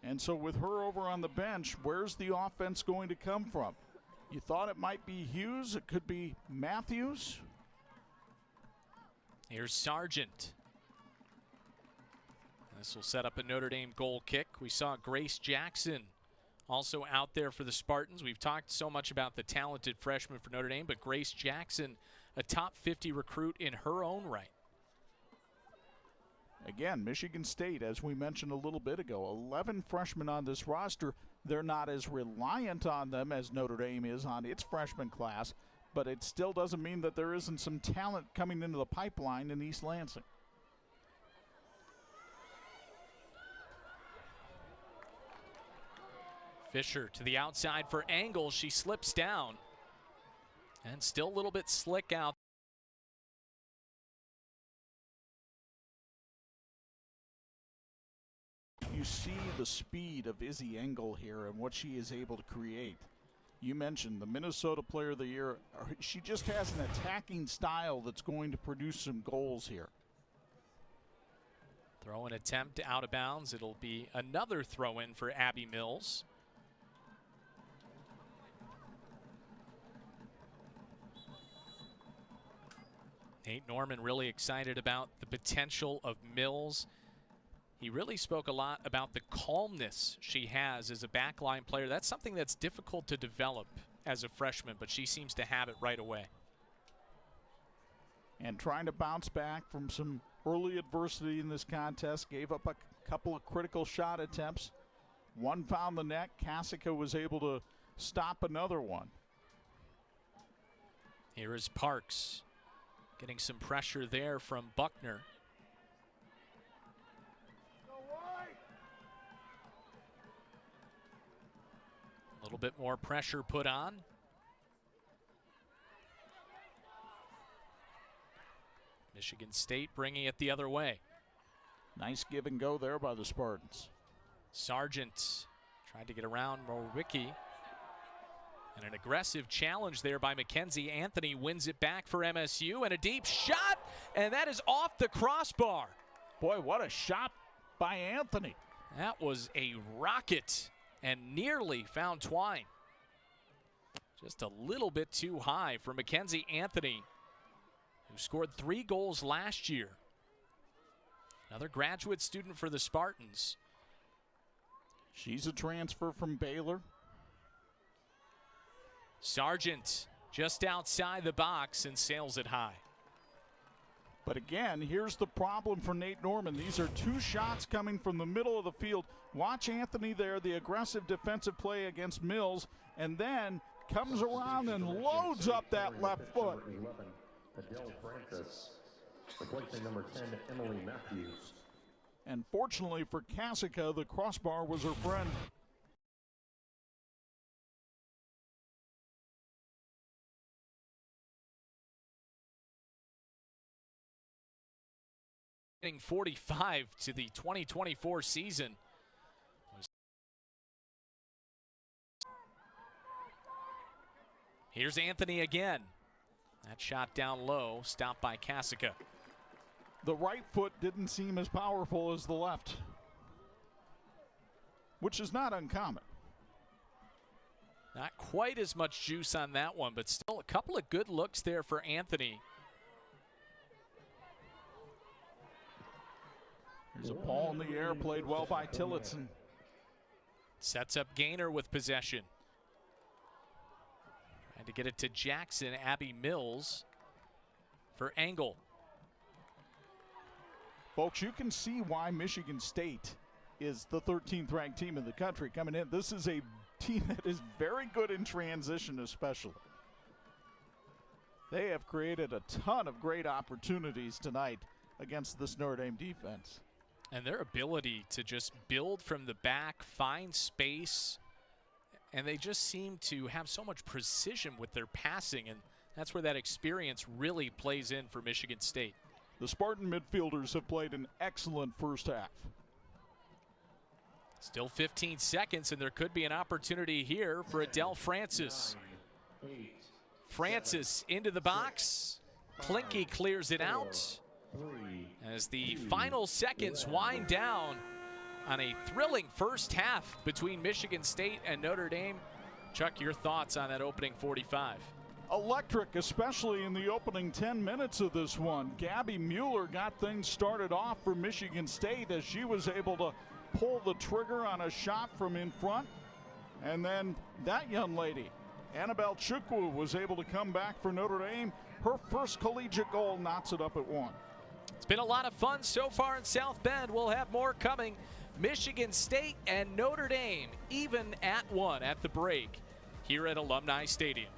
And so with her over on the bench, where's the offense going to come from? You thought it might be Hughes. It could be Matthews. Here's Sargent. This will set up a Notre Dame goal kick. We saw Grace Jackson also out there for the Spartans. We've talked so much about the talented freshman for Notre Dame, but Grace Jackson, a top 50 recruit in her own right. Again, Michigan State, as we mentioned a little bit ago, 11 freshmen on this roster. They're not as reliant on them as Notre Dame is on its freshman class, but it still doesn't mean that there isn't some talent coming into the pipeline in East Lansing. Fisher to the outside for Engel. She slips down. And still a little bit slick out. You see the speed of Izzy Engel here and what she is able to create. You mentioned the Minnesota Player of the Year. She just has an attacking style that's going to produce some goals here. Throw-in attempt out of bounds. It'll be another throw-in for Abby Mills. Nate Norman really excited about the potential of Mills. He really spoke a lot about the calmness she has as a backline player. That's something that's difficult to develop as a freshman, but she seems to have it right away. And trying to bounce back from some early adversity in this contest, gave up a couple of critical shot attempts. One found the net. Kasica was able to stop another one. Here is Parks getting some pressure there from Buckner. A little bit more pressure put on. Michigan State bringing it the other way. Nice give and go there by the Spartans. Sargent tried to get around Morwicki. And an aggressive challenge there by Mackenzie Anthony wins it back for MSU, and a deep shot, and that is off the crossbar. Boy, what a shot by Anthony. That was a rocket and nearly found twine. Just a little bit too high for Mackenzie Anthony, who scored 3 goals last year. Another graduate student for the Spartans. She's a transfer from Baylor. Sargent just outside the box and sails it high. But again, here's the problem for Nate Norman. These are 2 shots coming from the middle of the field. Watch Anthony there, the aggressive defensive play against Mills, and then comes around and loads up that left foot. Replacing number 10, Emily Matthews. And fortunately for Kasica, the crossbar was her friend. 45 to the 2024 season. Here's Anthony again. That shot down low, stopped by Kasica. The right foot didn't seem as powerful as the left, which is not uncommon. Not quite as much juice on that one, but still a couple of good looks there for Anthony. There's a ball in the air, played well by Tillotson. Sets up Gaynor with possession. Trying to get it to Jackson. Abby Mills for Engel. Folks, you can see why Michigan State is the 13th ranked team in the country coming in. This is a team that is very good in transition especially. They have created a ton of great opportunities tonight against this Notre Dame defense. And their ability to just build from the back, find space, and they just seem to have so much precision with their passing, and that's where that experience really plays in for Michigan State. The Spartan midfielders have played an excellent first half. Still 15 seconds, and there could be an opportunity here for Adele Francis. Francis into the box. Klinke clears it out. As the final seconds wind down on a thrilling first half between Michigan State and Notre Dame. Chuck, your thoughts on that opening 45? Electric, especially in the opening 10 minutes of this one. Gabby Mueller got things started off for Michigan State as she was able to pull the trigger on a shot from in front. And then that young lady, Annabelle Chukwu, was able to come back for Notre Dame. Her first collegiate goal knots it up at 1. It's been a lot of fun so far in South Bend. We'll have more coming. Michigan State and Notre Dame even at 1 at the break here at Alumni Stadium.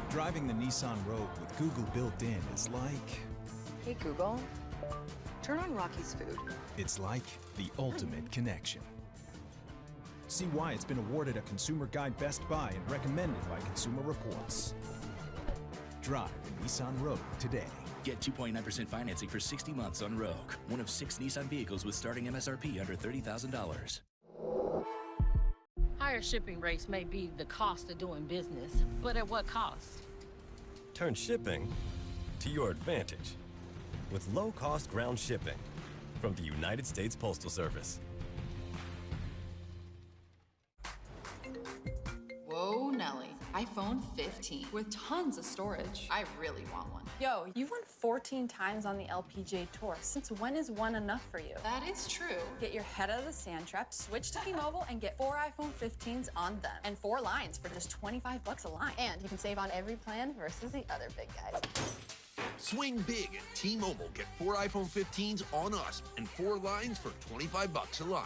Driving the Nissan Rogue with Google built in is like... Hey Google, turn on Rocky's food. It's like the ultimate connection. See why it's been awarded a Consumer Guide Best Buy and recommended by Consumer Reports. Drive the Nissan Rogue today. Get 2.9% financing for 60 months on Rogue, one of 6 Nissan vehicles with starting MSRP under $30,000. Higher shipping rates may be the cost of doing business, but at what cost? Turn shipping to your advantage with low-cost ground shipping from the United States Postal Service. Whoa, Nelly. iPhone 15 with tons of storage. I really want one. Yo, you've won 14 times on the LPGA Tour. Since when is one enough for you? That is true. Get your head out of the sand trap, switch to T-Mobile, and get 4 iPhone 15s on them. And 4 lines for just $25 a line. And you can save on every plan versus the other big guys. Swing big at T-Mobile. Get 4 iPhone 15s on us and 4 lines for $25 a line.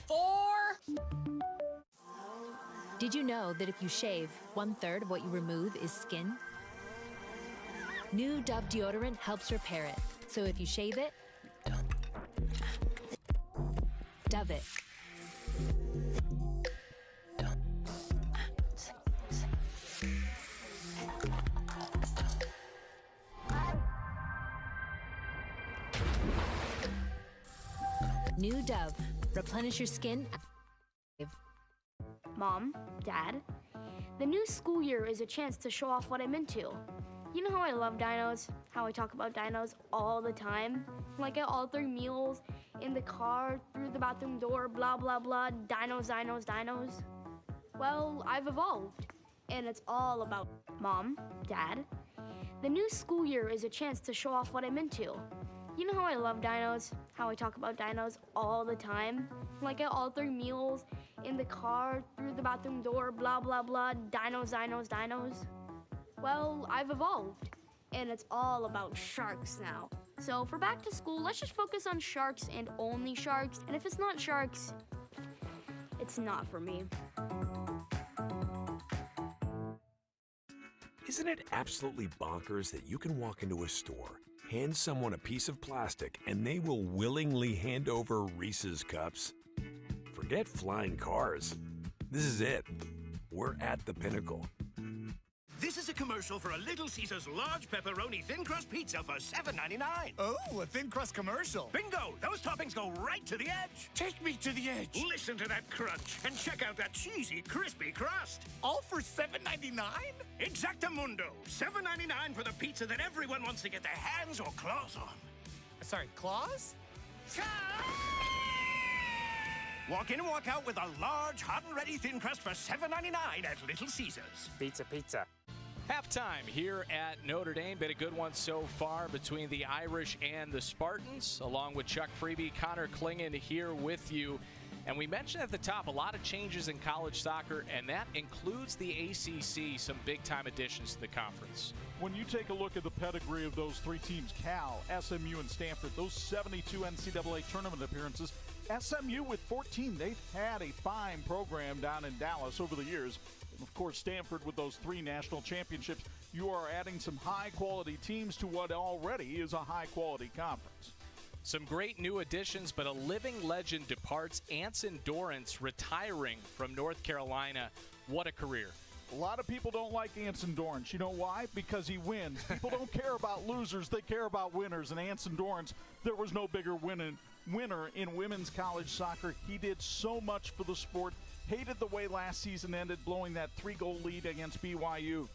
4! Did you know that if you shave, 1/3 of what you remove is skin? New Dove deodorant helps repair it. So if you shave it, Dove it. New Dove. Replenish your skin. Mom, Dad, the new school year is a chance to show off what I'm into. You know how I love dinos, how I talk about dinos all the time? Like at all 3 meals, in the car, through the bathroom door, blah, blah, blah, dinos, dinos, dinos. Well, I've evolved, and it's all about Mom, Dad. The new school year is a chance to show off what I'm into. You know how I love dinos, how I talk about dinos all the time? Like at all 3 meals, in the car, through the bathroom door, blah, blah, blah, dinos, dinos, dinos. Well, I've evolved, and it's all about sharks now. So for back to school, let's just focus on sharks and only sharks. And if it's not sharks, it's not for me. Isn't it absolutely bonkers that you can walk into a store, hand someone a piece of plastic, and they will willingly hand over Reese's cups? Forget flying cars. This is it. We're at the pinnacle. This is a commercial for a Little Caesars large pepperoni thin crust pizza for $7.99. Oh, a thin crust commercial. Bingo! Those toppings go right to the edge. Take me to the edge. Listen to that crunch and check out that cheesy, crispy crust. All for $7.99? Exactamundo. $7.99 for the pizza that everyone wants to get their hands or claws on. Sorry, claws? Walk in and walk out with a large, hot and ready thin crust for $7.99 at Little Caesars. Pizza, pizza. Halftime here at Notre Dame. Been a good one so far between the Irish and the Spartans, along with Chuck Freeby, Connor Klingon here with you. And we mentioned at the top a lot of changes in college soccer, and that includes the ACC, some big-time additions to the conference. When you take a look at the pedigree of those 3 teams, Cal, SMU, and Stanford, those 72 NCAA tournament appearances, SMU with 14, they've had a fine program down in Dallas over the years. And of course, Stanford with those 3 national championships. You are adding some high-quality teams to what already is a high-quality conference. Some great new additions, but a living legend departs. Anson Dorrance retiring from North Carolina. What a career. A lot of people don't like Anson Dorrance. You know why? Because he wins. People don't care about losers. They care about winners. And Anson Dorrance, there was no bigger winner in women's college soccer. He did so much for the sport. Hated the way last season ended, blowing that 3-goal lead against BYU.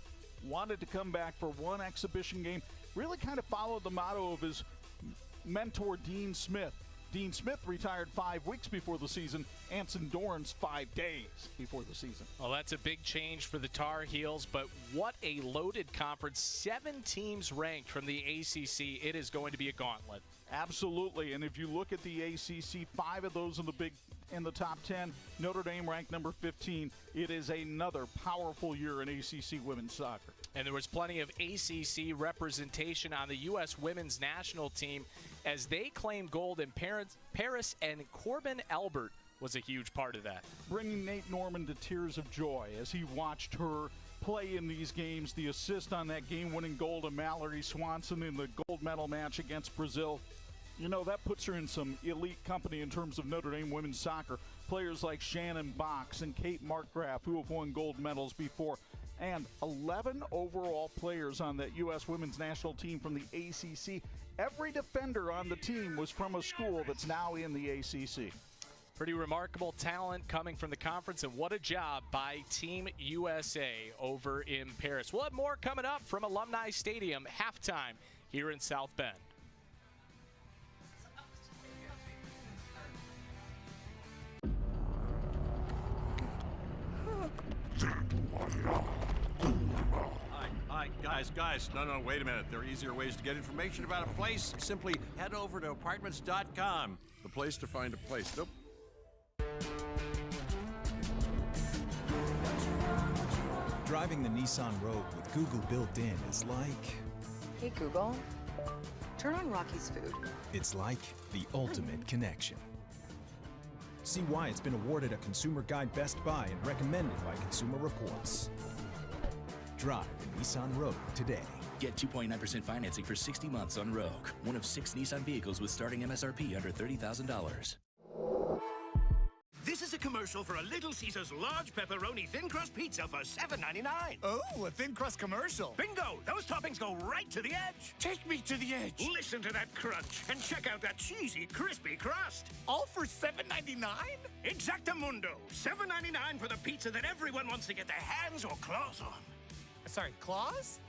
Wanted to come back for one exhibition game. Really kind of followed the motto of his mentor, Dean Smith. Dean Smith retired 5 weeks before the season. Anson Dorrance 5 days before the season. Well, that's a big change for the Tar Heels, but what a loaded conference. 7 teams ranked from the ACC. It is going to be a gauntlet. Absolutely, and if you look at the ACC, 5 of those in the Big in the top 10. Notre Dame ranked number 15. It is another powerful year in ACC women's soccer. And there was plenty of ACC representation on the U.S. women's national team as they claimed gold in Paris, and Corbin Albert was a huge part of that. Bringing Nate Norman to tears of joy as he watched her play in these games. The assist on that game-winning goal to Mallory Swanson in the gold medal match against Brazil. You know, that puts her in some elite company in terms of Notre Dame women's soccer. Players like Shannon Box and Kate Markgraf, who have won gold medals before. And 11 overall players on that U.S. women's national team from the ACC. Every defender on the team was from a school that's now in the ACC. Pretty remarkable talent coming from the conference, and what a job by Team USA over in Paris. We'll have more coming up from Alumni Stadium halftime here in South Bend. Hi, guys. No, wait a minute. There are easier ways to get information about a place. Simply head over to apartments.com. The place to find a place. Nope. Driving the Nissan Rogue with Google built in is like... Hey, Google, turn on Rocky's food. It's like the ultimate connection. See why it's been awarded a Consumer Guide Best Buy and recommended by Consumer Reports. Drive the Nissan Rogue today. Get 2.9% financing for 60 months on Rogue, one of 6 Nissan vehicles with starting MSRP under $30,000. This is a commercial for a Little Caesars large pepperoni thin crust pizza for $7.99. Oh, a thin crust commercial. Bingo! Those toppings go right to the edge. Take me to the edge. Listen to that crunch and check out that cheesy, crispy crust. All for $7.99? Exactamundo. $7.99 for the pizza that everyone wants to get their hands or claws on. Sorry, claws?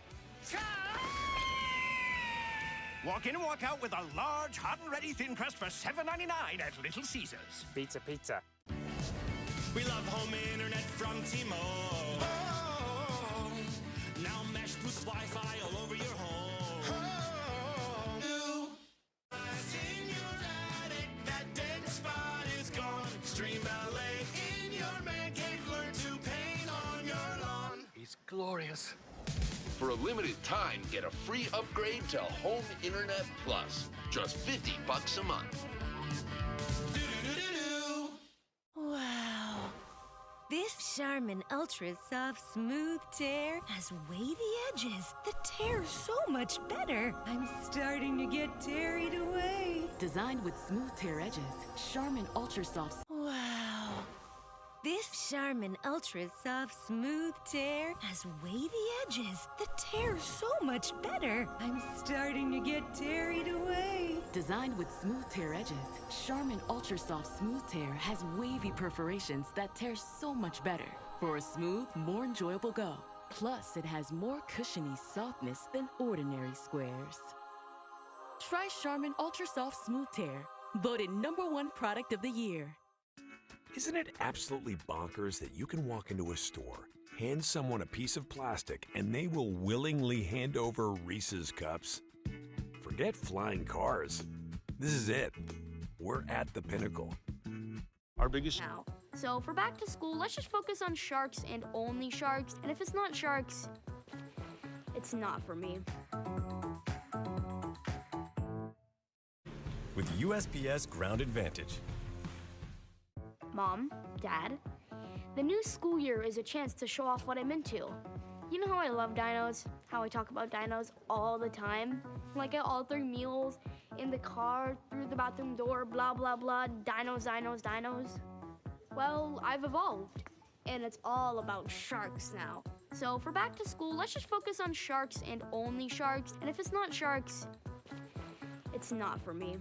Walk in and walk out with a large, hot and ready thin crust for $7.99 at Little Caesars. Pizza. We love home internet from T-Mobile. Oh, now Mesh boosts Wi-Fi all over your home. Oh, in your attic, that dead spot is gone. Stream ballet in your man cave. Learn to paint on your lawn. He's glorious. For a limited time, get a free upgrade to Home Internet Plus. Just $50 a month. Wow. This Charmin Ultra Soft Smooth Tear has wavy edges that tear so much better. I'm starting to get tearied away. Designed with smooth tear edges, Charmin Ultra Soft. Wow. This Charmin Ultra Soft Smooth Tear has wavy edges that tear so much better. I'm starting to get tearied away. Designed with smooth tear edges, Charmin Ultra Soft Smooth Tear has wavy perforations that tear so much better for a smooth, more enjoyable go. Plus, it has more cushiony softness than ordinary squares. Try Charmin Ultra Soft Smooth Tear, voted #1 product of the year. Isn't it absolutely bonkers that you can walk into a store, hand someone a piece of plastic, and they will willingly hand over Reese's cups? Forget flying cars. This is it. We're at the pinnacle. Our biggest... Now, so for back to school, let's just focus on sharks and only sharks. And if it's not sharks, it's not for me. With USPS Ground Advantage. Mom, Dad, the new school year is a chance to show off what I'm into. You know how I love dinos, how I talk about dinos all the time? Like at all 3 meals, in the car, through the bathroom door, blah, blah, blah, dinos. Well, I've evolved, and it's all about sharks now. So for back to school, let's just focus on sharks and only sharks. And if it's not sharks, it's not for me.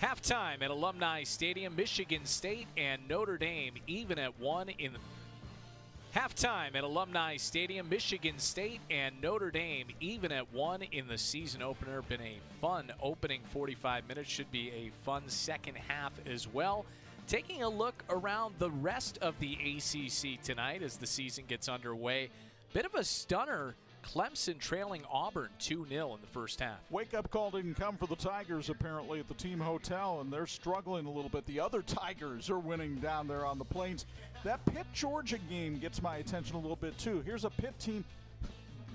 Halftime at Alumni Stadium, Michigan State and Notre Dame even at 1 in the... Halftime at Alumni Stadium, Michigan State and Notre Dame even at 1 in the season opener. Been a fun opening 45 minutes. Should be a fun second half as well. Taking a look around the rest of the ACC tonight as the season gets underway. Bit of a stunner Clemson trailing Auburn 2-0 in the first half. Wake-up call didn't come for the Tigers apparently at the team hotel, and they're struggling a little bit. The other Tigers are winning down there on the Plains. That Pitt-Georgia game gets my attention a little bit too. Here's a Pitt team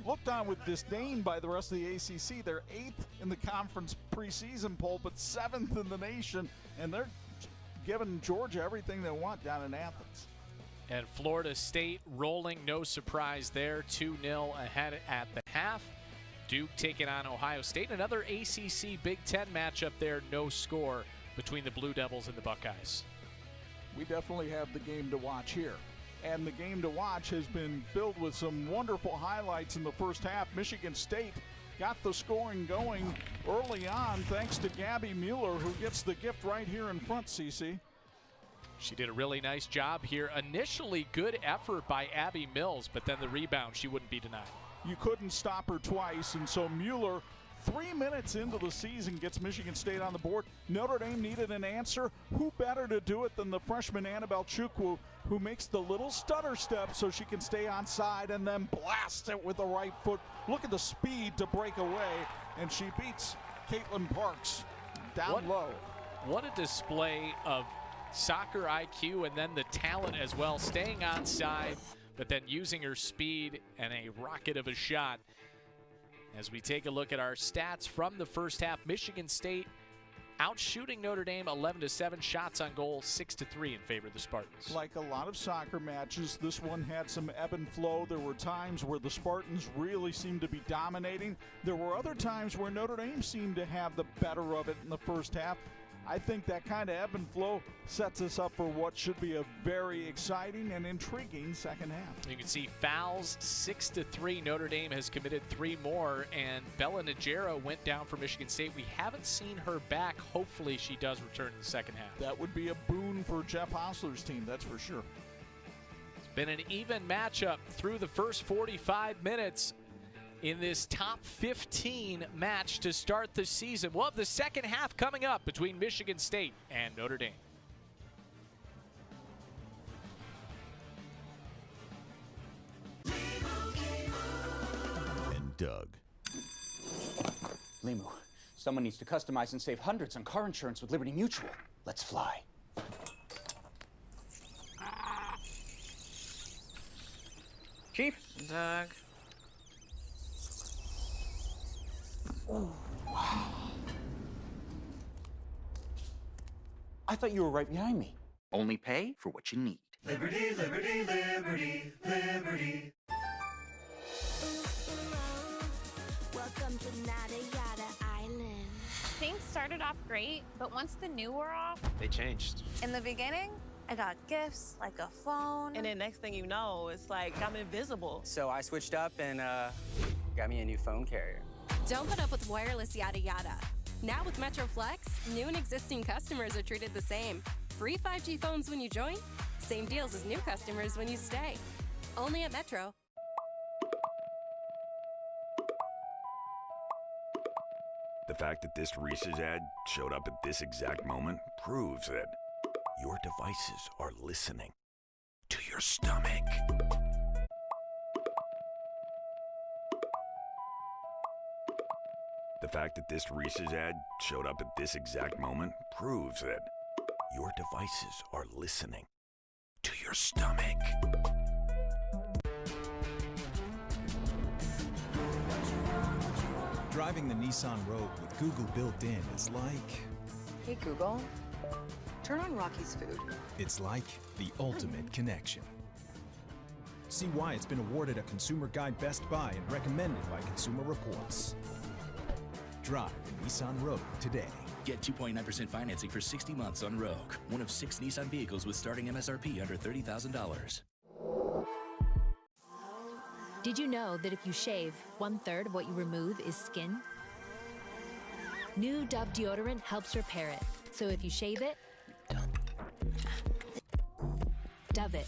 looked on with disdain by the rest of the ACC. They're 8th in the conference preseason poll, but 7th in the nation, and they're giving Georgia everything they want down in Athens. And Florida State rolling, no surprise there, 2-0 ahead at the half. Duke taking on Ohio State. Another ACC Big Ten matchup there, no score between the Blue Devils and the Buckeyes. We definitely have the game to watch here. And the game to watch has been filled with some wonderful highlights in the first half. Michigan State got the scoring going early on thanks to Gabby Mueller, who gets the gift right here in front, CC. She did a really nice job here. Initially, good effort by Abby Mills, but then the rebound, she wouldn't be denied. You couldn't stop her twice, and so Mueller, 3 minutes into the season, gets Michigan State on the board. Notre Dame needed an answer. Who better to do it than the freshman Annabelle Chukwu, who makes the little stutter step so she can stay on side and then blasts it with the right foot. Look at the speed to break away, and she beats Caitlin Parks down low. What a display of soccer IQ and then the talent as well, staying on side, but then using her speed and a rocket of a shot. As we take a look at our stats from the first half, Michigan State outshooting Notre Dame 11-7, shots on goal 6-3 in favor of the Spartans. Like a lot of soccer matches, this one had some ebb and flow. There were times where the Spartans really seemed to be dominating. There were other times where Notre Dame seemed to have the better of it in the first half. I think that kind of ebb and flow sets us up for what should be a very exciting and intriguing second half. You can see fouls 6-3. Notre Dame has committed 3 more, and Bella Najera went down for Michigan State. We haven't seen her back. Hopefully she does return in the second half. That would be a boon for Jeff Hostler's team, that's for sure. It's been an even matchup through the first 45 minutes in this top 15 match to start the season. We'll have the second half coming up between Michigan State and Notre Dame. And Doug. Limu, someone needs to customize and save hundreds on car insurance with Liberty Mutual. Let's fly. Chief? Doug. Oh, wow. I thought you were right behind me. Only pay for what you need. Liberty, liberty, liberty, liberty. Welcome to Nada Yada Island. Things started off great, but once the new wore off, They changed. in the beginning, I got gifts like a phone. And then next thing you know, it's like I'm invisible. So I switched up and got me a new phone carrier. Don't put up with wireless yada yada. Now with Metro Flex, new and existing customers are treated the same. Free 5G phones when you join, same deals as new customers when you stay. Only at Metro. The fact that this Reese's ad showed up at this exact moment proves that your devices are listening to your stomach. The fact that this Reese's ad showed up at this exact moment proves that your devices are listening to your stomach. Driving the Nissan Rogue with Google built in is like... Hey, Google, turn on Rocky's food. It's like the ultimate connection. See why it's been awarded a Consumer Guide Best Buy and recommended by Consumer Reports. Drive the Nissan Rogue today. Get 2.9% financing for 60 months on Rogue, one of 6 Nissan vehicles with starting MSRP under $30,000. Did you know that if you shave, 1/3 of what you remove is skin? New Dove deodorant helps repair it. So if you shave it, Dove it.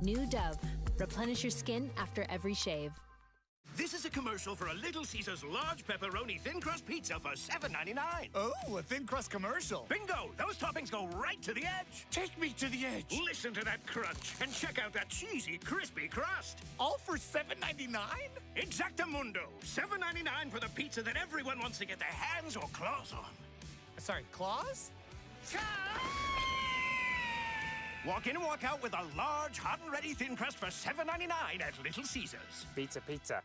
New Dove. Replenish your skin after every shave. This is a commercial for a Little Caesars large pepperoni thin crust pizza for $7.99. Oh, a thin crust commercial. Bingo! Those toppings go right to the edge. Take me to the edge. Listen to that crunch and check out that cheesy, crispy crust. All for $7.99? Exactamundo. $7.99 for the pizza that everyone wants to get their hands or claws on. Sorry, claws? Walk in and walk out with a large, hot and ready thin crust for $7.99 at Little Caesars. Pizza, pizza.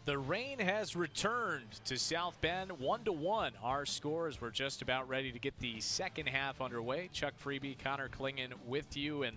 The rain has returned to South Bend, 1-1. Our scores, we're just about ready to get the second half underway. Chuck Freeby, Connor Klingen with you. And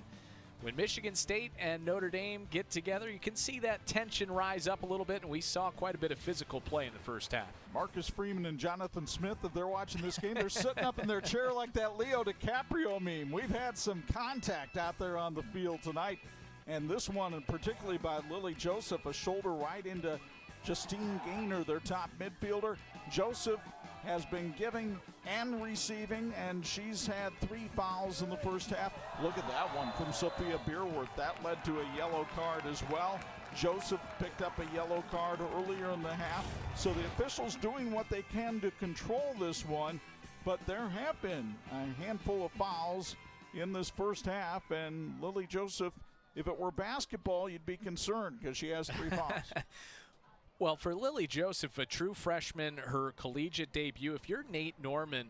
when Michigan State and Notre Dame get together, you can see that tension rise up a little bit, and we saw quite a bit of physical play in the first half. Marcus Freeman and Jonathan Smith, if they're watching this game, they're sitting up in their chair like that Leo DiCaprio meme. We've had some contact out there on the field tonight, and this one, and particularly by Lily Joseph, a shoulder right into Justine Gaynor, their top midfielder. Joseph has been giving and receiving, and she's had 3 fouls in the first half. Look at that one from Sophia Beerworth. That led to a yellow card as well. Joseph picked up a yellow card earlier in the half. So the officials doing what they can to control this one, but there have been a handful of fouls in this first half, and Lily Joseph, if it were basketball, you'd be concerned because she has 3 fouls. Well, for Lily Joseph, a true freshman, her collegiate debut, if you're Nate Norman,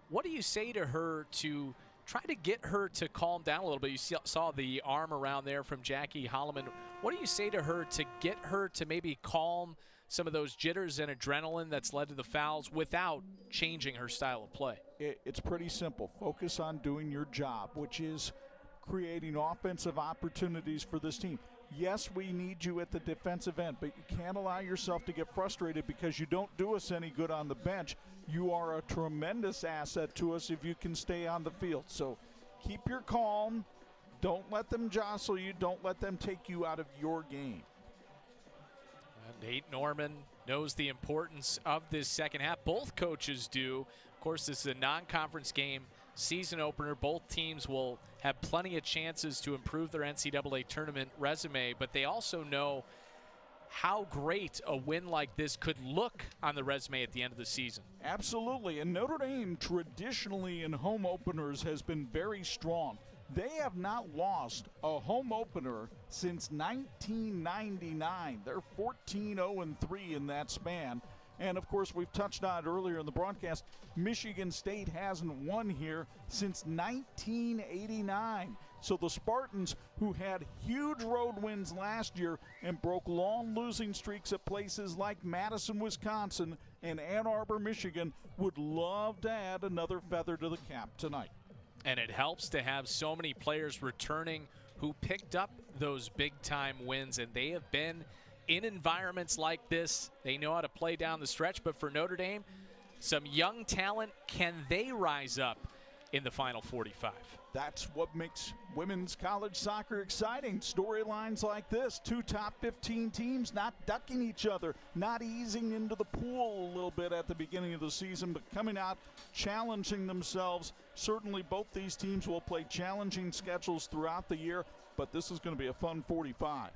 what do you say to her to try to get her to calm down a little bit? You saw the arm around there from Jackie Holloman. What do you say to her to get her to maybe calm some of those jitters and adrenaline that's led to the fouls without changing her style of play? It's pretty simple. Focus on doing your job, which is creating offensive opportunities for this team. Yes, we need you at the defensive end, but you can't allow yourself to get frustrated because you don't do us any good on the bench. You are a tremendous asset to us if you can stay on the field. So keep your calm. Don't let them jostle you. Don't let them take you out of your game. Nate Norman knows the importance of this second half. Both coaches do. Of course, this is a non-conference game, season opener. Both teams will have plenty of chances to improve their NCAA tournament resume, but they also know how great a win like this could look on the resume at the end of the season. Absolutely, and Notre Dame traditionally in home openers has been very strong. They have not lost a home opener since 1999. They're 14-0-3 in that span. And, of course, we've touched on it earlier in the broadcast, Michigan State hasn't won here since 1989. So the Spartans, who had huge road wins last year and broke long losing streaks at places like Madison, Wisconsin, and Ann Arbor, Michigan, would love to add another feather to the cap tonight. And it helps to have so many players returning who picked up those big-time wins, and they have been in environments like this. They know how to play down the stretch, but for Notre Dame, some young talent, can they rise up in the Final 45? That's what makes women's college soccer exciting. Storylines like this, 2 top 15 teams not ducking each other, not easing into the pool a little bit at the beginning of the season, but coming out, challenging themselves. Certainly both these teams will play challenging schedules throughout the year, but this is going to be a fun 45.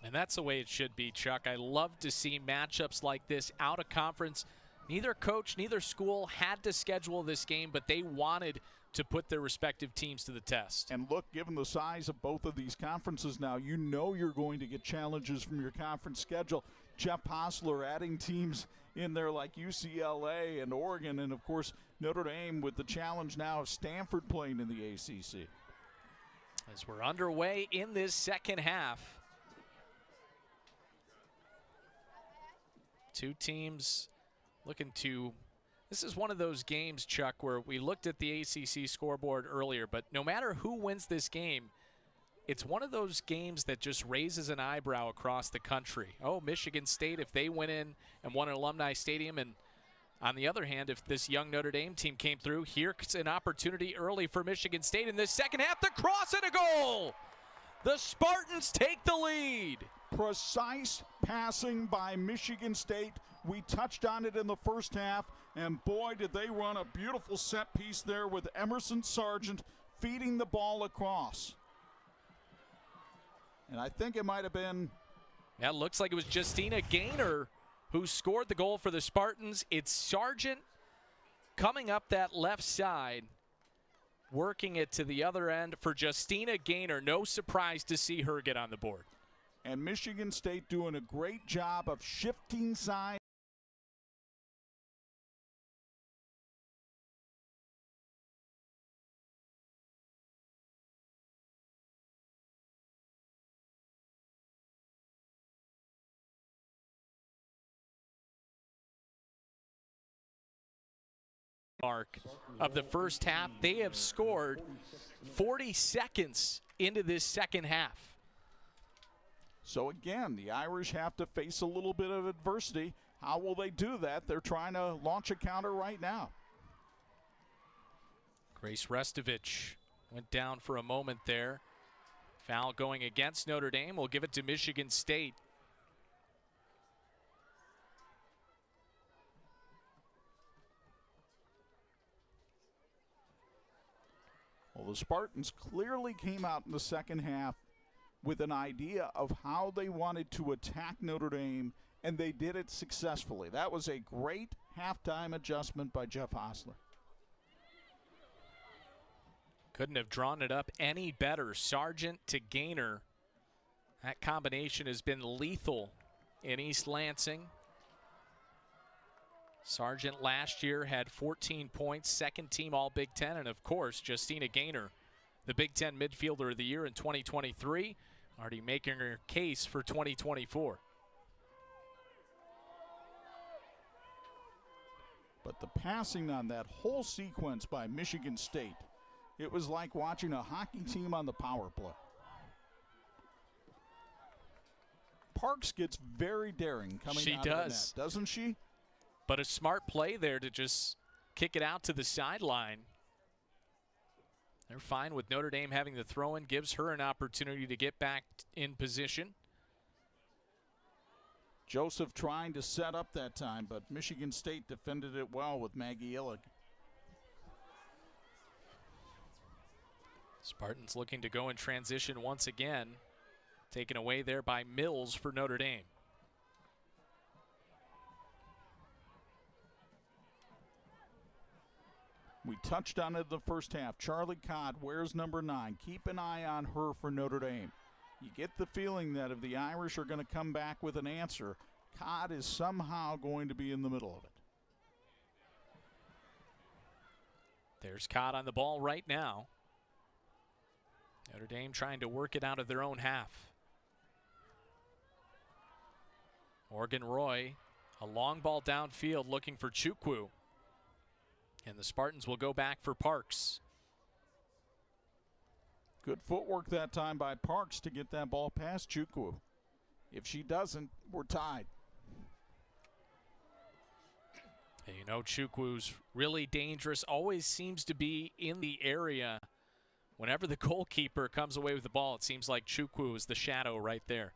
And that's the way it should be, Chuck. I love to see matchups like this out of conference. Neither coach, neither school had to schedule this game, but they wanted to put their respective teams to the test. And look, given the size of both of these conferences now, you know you're going to get challenges from your conference schedule. Jeff Hostler adding teams in there like UCLA and Oregon, and of course Notre Dame with the challenge now of Stanford playing in the ACC. As we're underway in this second half, two teams looking to, this is one of those games, Chuck, where we looked at the ACC scoreboard earlier, but no matter who wins this game, it's one of those games that just raises an eyebrow across the country. Oh, Michigan State, if they went in and won an Alumni Stadium, and on the other hand, if this young Notre Dame team came through, here's an opportunity early for Michigan State in this second half, the cross and a goal! The Spartans take the lead. Precise passing by Michigan State. We touched on it in the first half, and boy, did they run a beautiful set piece there with Emerson Sargent feeding the ball across. And I think it might have been That looks like it was Justina Gaynor who scored the goal for the Spartans. It's Sargent coming up that left side, working it to the other end for Justina Gaynor. No surprise to see her get on the board. And Michigan State doing a great job of shifting sides. Mark of the first half. They have scored 40 seconds into this second half. So again, the Irish have to face a little bit of adversity. How will they do that? They're trying to launch a counter right now. Grace Restovich went down for a moment there. Foul going against Notre Dame. We'll give it to Michigan State. Well, the Spartans clearly came out in the second half with an idea of how they wanted to attack Notre Dame, and they did it successfully. That was a great halftime adjustment by Jeff Hostler. Couldn't have drawn it up any better. Sargent to Gaynor. That combination has been lethal in East Lansing. Sargent last year had 14 points, second team all Big Ten, and of course, Justina Gaynor, the Big Ten Midfielder of the Year in 2023, already making her case for 2024. But the passing on that whole sequence by Michigan State, it was like watching a hockey team on the power play. Parks gets very daring coming out of the net, doesn't she? But a smart play there to just kick it out to the sideline. They're fine with Notre Dame having the throw-in, gives her an opportunity to get back in position. Joseph trying to set up that time, but Michigan State defended it well with Maggie Illig. Spartans looking to go in transition once again. Taken away there by Mills for Notre Dame. We touched on it in the first half. Charlie Codd wears number 9. Keep an eye on her for Notre Dame. You get the feeling that if the Irish are going to come back with an answer, Codd is somehow going to be in the middle of it. There's Codd on the ball right now. Notre Dame trying to work it out of their own half. Morgan Roy, a long ball downfield looking for Chukwu. And the Spartans will go back for Parks. Good footwork that time by Parks to get that ball past Chukwu. If she doesn't, we're tied. And you know Chukwu's really dangerous, always seems to be in the area. Whenever the goalkeeper comes away with the ball, it seems like Chukwu is the shadow right there.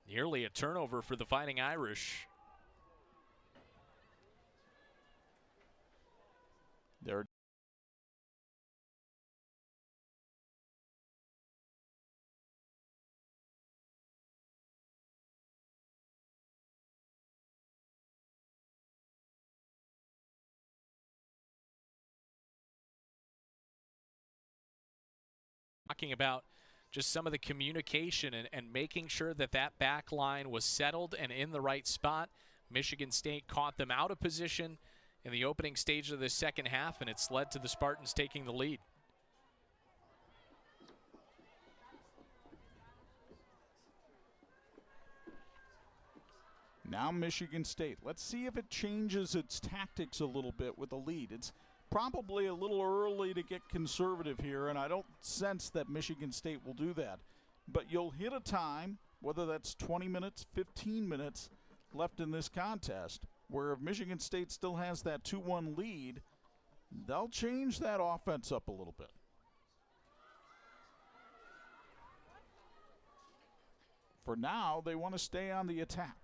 Nearly a turnover for the Fighting Irish. They're talking about just some of the communication and making sure that that back line was settled and in the right spot. Michigan State caught them out of position in the opening stage of the second half, and it's led to the Spartans taking the lead. Now Michigan State. Let's see if it changes its tactics a little bit with the lead. It's probably a little early to get conservative here, and I don't sense that Michigan State will do that. But you'll hit a time, whether that's 20 minutes, 15 minutes left in this contest, where if Michigan State still has that 2-1 lead, they'll change that offense up a little bit. For now, they want to stay on the attack.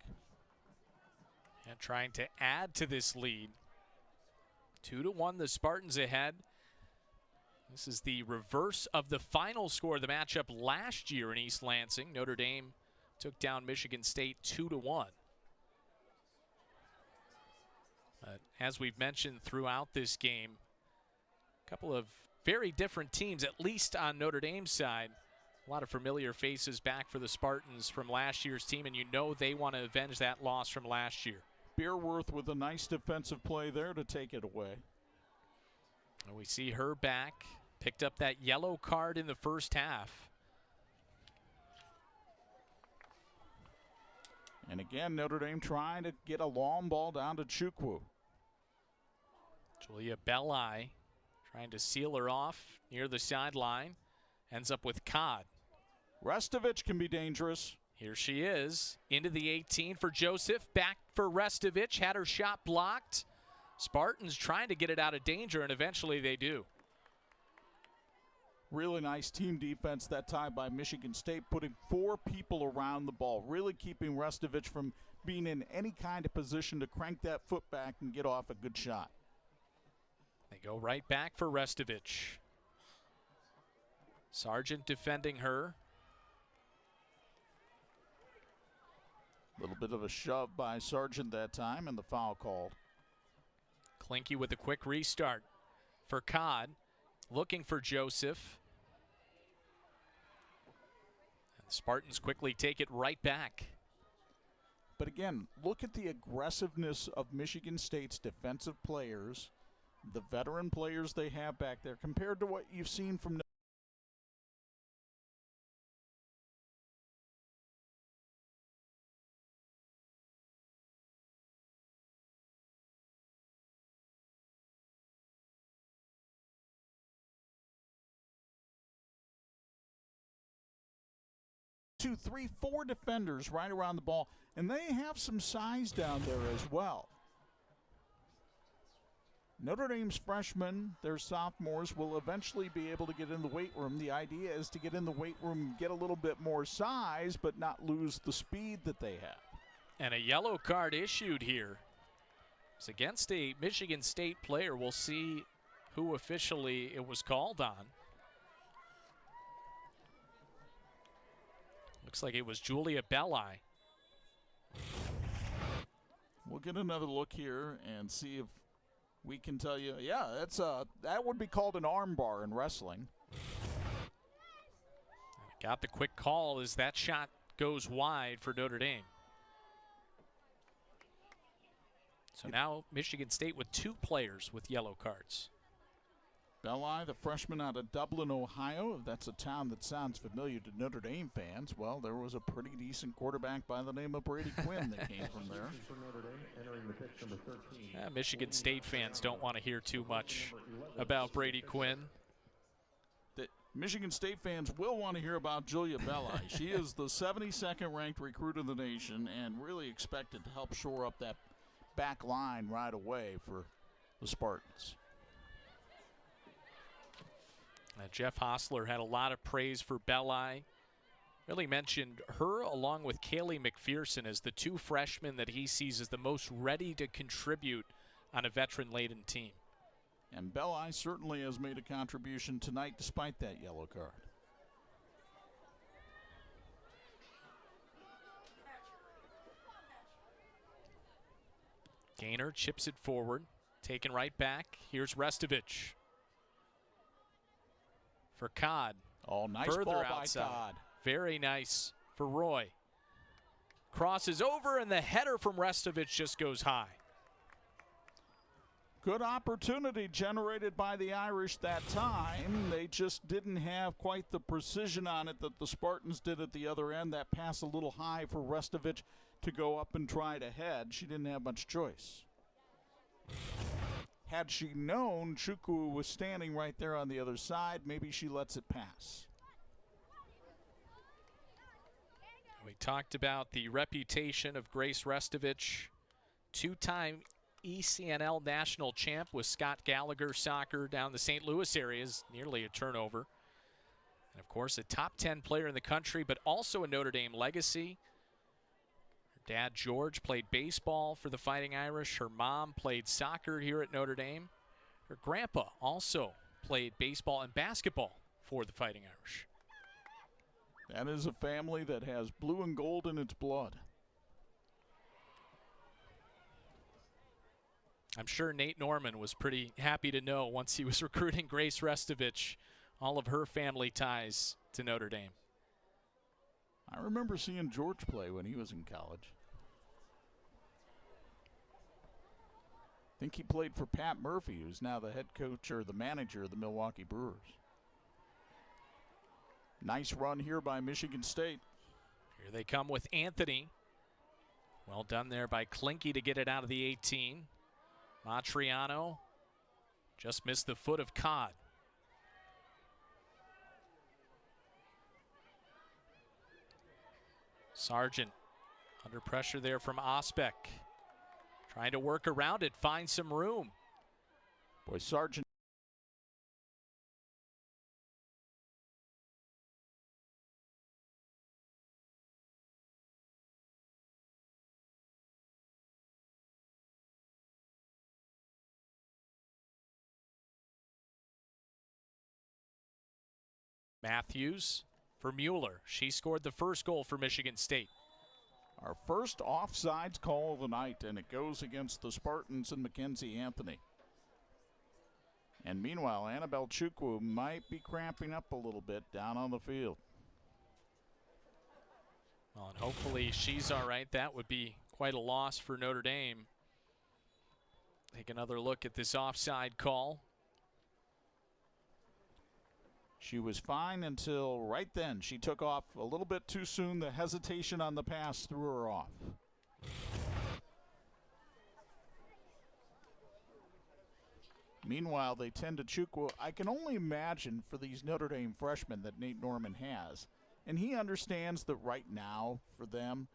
And trying to add to this lead. 2-1, the Spartans ahead. This is the reverse of the final score of the matchup last year in East Lansing. Notre Dame took down Michigan State 2-1. But as we've mentioned throughout this game, a couple of very different teams, at least on Notre Dame's side. A lot of familiar faces back for the Spartans from last year's team, and you know they want to avenge that loss from last year. Beerworth with a nice defensive play there to take it away. And we see her back. Picked up that yellow card in the first half. And again, Notre Dame trying to get a long ball down to Chukwu. Julia Belli trying to seal her off near the sideline. Ends up with Codd. Restovich can be dangerous. Here she is, into the 18 for Joseph. Back for Restovich, had her shot blocked. Spartans trying to get it out of danger, and eventually they do. Really nice team defense that time by Michigan State, putting 4 people around the ball, really keeping Restovich from being in any kind of position to crank that foot back and get off a good shot. They go right back for Restovich. Sargent defending her. A little bit of a shove by Sargent that time, and the foul called. Klinke with a quick restart for Codd, looking for Joseph. And the Spartans quickly take it right back. But again, look at the aggressiveness of Michigan State's defensive players, the veteran players they have back there, compared to what you've seen from 2, 3, 4 defenders right around the ball, and they have some size down there as well. Notre Dame's freshmen, their sophomores, will eventually be able to get in the weight room. The idea is to get in the weight room, get a little bit more size, but not lose the speed that they have. And a yellow card issued here. It's against a Michigan State player. We'll see who officially it was called on. Looks like it was Julia Belli. We'll get another look here and see if we can tell you. Yeah, that's that would be called an arm bar in wrestling. Got the quick call as that shot goes wide for Notre Dame. So now Michigan State with 2 players with yellow cards. Belli, the freshman out of Dublin, Ohio. If that's a town that sounds familiar to Notre Dame fans, well, there was a pretty decent quarterback by the name of Brady Quinn that came from there. Michigan State fans don't want to hear too much about Brady Quinn. The Michigan State fans will want to hear about Julia Belli. She is the 72nd ranked recruit of the nation and really expected to help shore up that back line right away for the Spartans. Jeff Hostler had a lot of praise for Belli. Really mentioned her along with Kaylee McPherson as the 2 freshmen that he sees as the most ready to contribute on a veteran-laden team. And Belli certainly has made a contribution tonight despite that yellow card. Gaynor chips it forward, taken right back. Here's Restovich. For Codd. Oh, nice further ball outside. by Codd. Very nice for Roy. Crosses over, and the header from Restovich just goes high. Good opportunity generated by the Irish that time. They just didn't have quite the precision on it that the Spartans did at the other end. That pass a little high for Restovich to go up and try to head. She didn't have much choice. Had she known Chukwu was standing right there on the other side, maybe she lets it pass. We talked about the reputation of Grace Restovich, 2-time ECNL national champ with Scott Gallagher soccer down the St. Louis area, is nearly a turnover. And of course, a top 10 player in the country, but also a Notre Dame legacy. Her dad, George, played baseball for the Fighting Irish. Her mom played soccer here at Notre Dame. Her grandpa also played baseball and basketball for the Fighting Irish. That is a family that has blue and gold in its blood. I'm sure Nate Norman was pretty happy to know once he was recruiting Grace Restovich, all of her family ties to Notre Dame. I remember seeing George play when he was in college. I think he played for Pat Murphy, who's now the head coach or the manager of the Milwaukee Brewers. Nice run here by Michigan State. Here they come with Anthony. Well done there by Klinke to get it out of the 18. Matriano just missed the foot of Codd. Sargent under pressure there from Osbeck. Trying to work around it, find some room. Boy, Sargent. Matthews for Mueller. She scored the first goal for Michigan State. Our first offsides call of the night, and it goes against the Spartans and Mackenzie Anthony. And meanwhile, Annabelle Chukwu might be cramping up a little bit down on the field. Well, and hopefully she's all right. That would be quite a loss for Notre Dame. Take another look at this offside call. She was fine until right then. She took off a little bit too soon. The hesitation on the pass threw her off. Meanwhile, they tend to Chukwu. I can only imagine for these Notre Dame freshmen that Nate Norman has, and he understands that right now for them,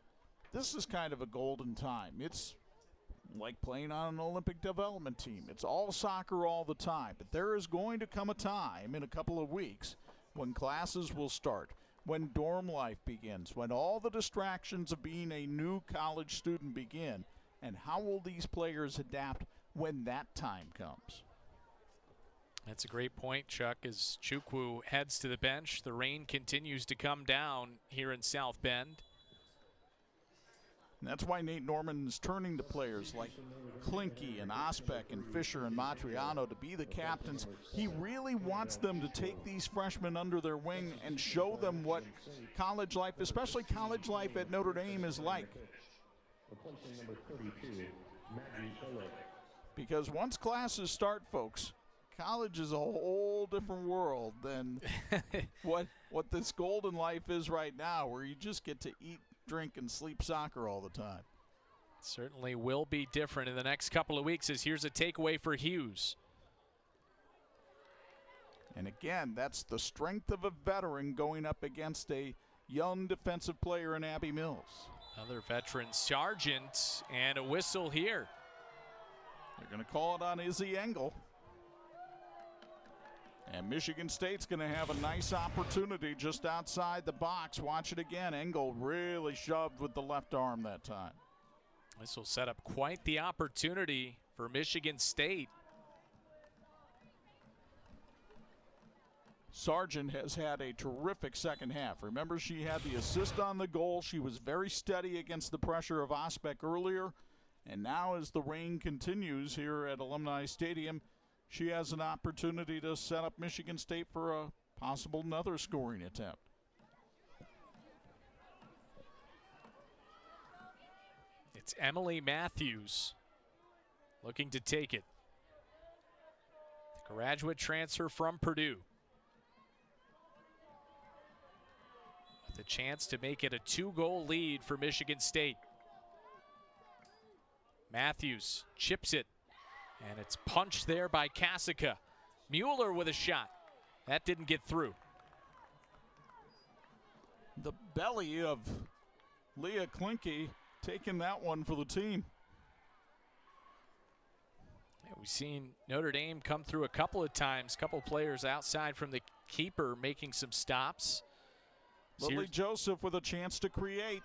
this is kind of a golden time. It's like playing on an Olympic development team. It's all soccer all the time, but there is going to come a time in a couple of weeks when classes will start, when dorm life begins, when all the distractions of being a new college student begin, and how will these players adapt when that time comes? That's a great point, Chuck. As Chukwu heads to the bench, the rain continues to come down here in South Bend. And that's why Nate Norman is turning to players like Klinke and Osbeck and Fisher and Matriano to be the captains. He really wants them to take these freshmen under their wing and show them what college life, especially college life at Notre Dame, is like. Because once classes start, folks, college is a whole different world than what this golden life is right now, where you just get to eat, drink, and sleep soccer all the time. Certainly will be different in the next couple of weeks, as here's a takeaway for Hughes. And again, that's the strength of a veteran going up against a young defensive player in Abby Mills. Another veteran, Sargent, and a whistle here. They're going to call it on Izzy Engel. And Michigan State's going to have a nice opportunity just outside the box. Watch it again. Engel really shoved with the left arm that time. This will set up quite the opportunity for Michigan State. Sargent has had a terrific second half. Remember, she had the assist on the goal. She was very steady against the pressure of Osbeck earlier. And now as the rain continues here at Alumni Stadium, she has an opportunity to set up Michigan State for a possible another scoring attempt. It's Emily Matthews looking to take it. The graduate transfer from Purdue. With a chance to make it a 2-goal lead for Michigan State. Matthews chips it. And it's punched there by Kasica. Mueller with a shot. That didn't get through. The belly of Leah Klinke taking that one for the team. Yeah, we've seen Notre Dame come through a couple of times. A couple players outside from the keeper making some stops. Lily Joseph with a chance to create.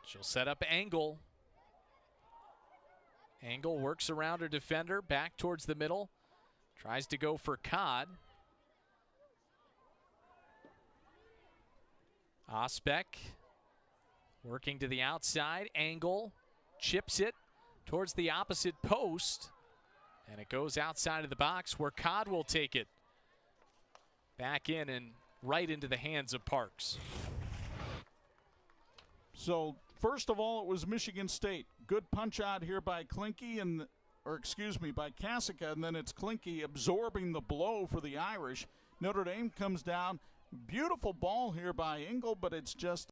She'll set up Engel. Engel works around her defender, back towards the middle. Tries to go for Codd. Osbeck working to the outside. Angle chips it towards the opposite post. And it goes outside of the box where Codd will take it. Back in and right into the hands of Parks. So, first of all, it was Michigan State. Good punch out here by Klinke by Kasica, and then it's Klinke absorbing the blow for the Irish. Notre Dame comes down. Beautiful ball here by Engel, but it's just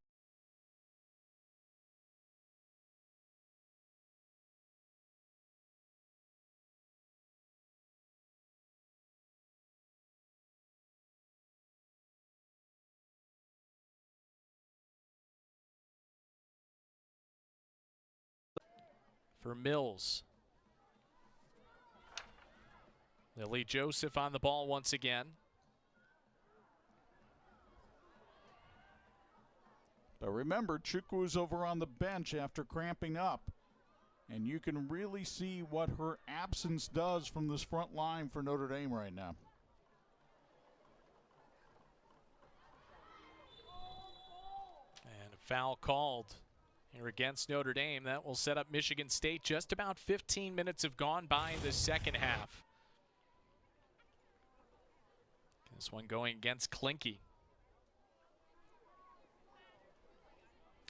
for Mills. Lily Joseph on the ball once again. But remember, Chukwu's over on the bench after cramping up. And you can really see what her absence does from this front line for Notre Dame right now. And a foul called here against Notre Dame. That will set up Michigan State. Just about 15 minutes have gone by in the second half. This one going against Klinke.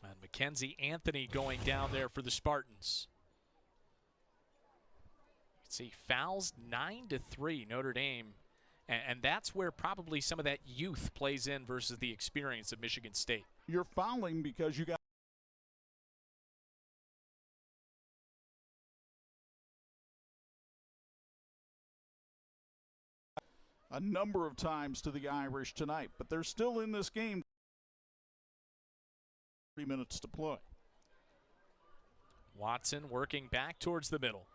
And Mackenzie Anthony going down there for the Spartans. You can see fouls 9-3 Notre Dame. And that's where probably some of that youth plays in versus the experience of Michigan State. You're fouling because you got a number of times to the Irish tonight, but they're still in this game. 3 minutes to play. Watson working back towards the middle.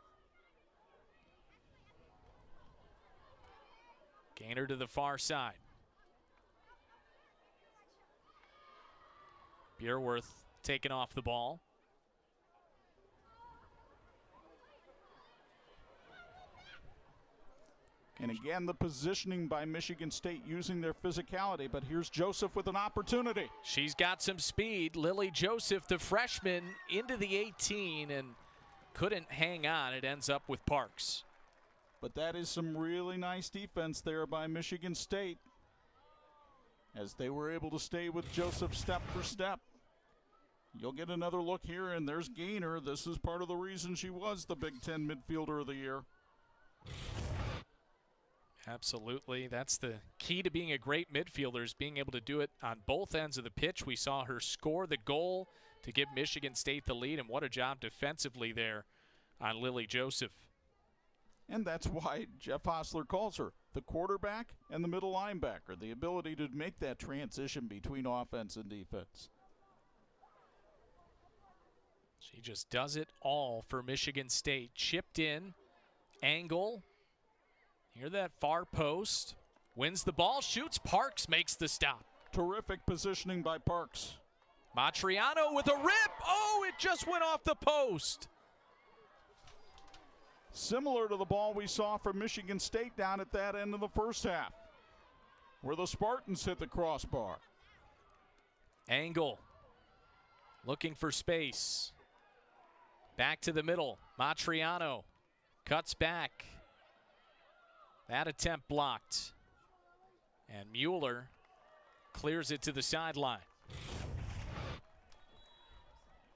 Gainer to the far side. Bierworth taking off the ball. And again, the positioning by Michigan State using their physicality, but here's Joseph with an opportunity. She's got some speed. Lily Joseph, the freshman, into the 18 and couldn't hang on. It ends up with Parks. But that is some really nice defense there by Michigan State as they were able to stay with Joseph step for step. You'll get another look here, and there's Gainer. This is part of the reason she was the Big Ten Midfielder of the Year. Absolutely. That's the key to being a great midfielder, is being able to do it on both ends of the pitch. We saw her score the goal to give Michigan State the lead, and what a job defensively there on Lily Joseph. And that's why Jeff Hostler calls her the quarterback and the middle linebacker, the ability to make that transition between offense and defense. She just does it all for Michigan State. Chipped in, angle. Hear that far post. Wins the ball, shoots. Parks makes the stop. Terrific positioning by Parks. Matriano with a rip. Oh, it just went off the post. Similar to the ball we saw from Michigan State down at that end of the first half, where the Spartans hit the crossbar. Angle. Looking for space. Back to the middle. Matriano cuts back. That attempt blocked. And Mueller clears it to the sideline.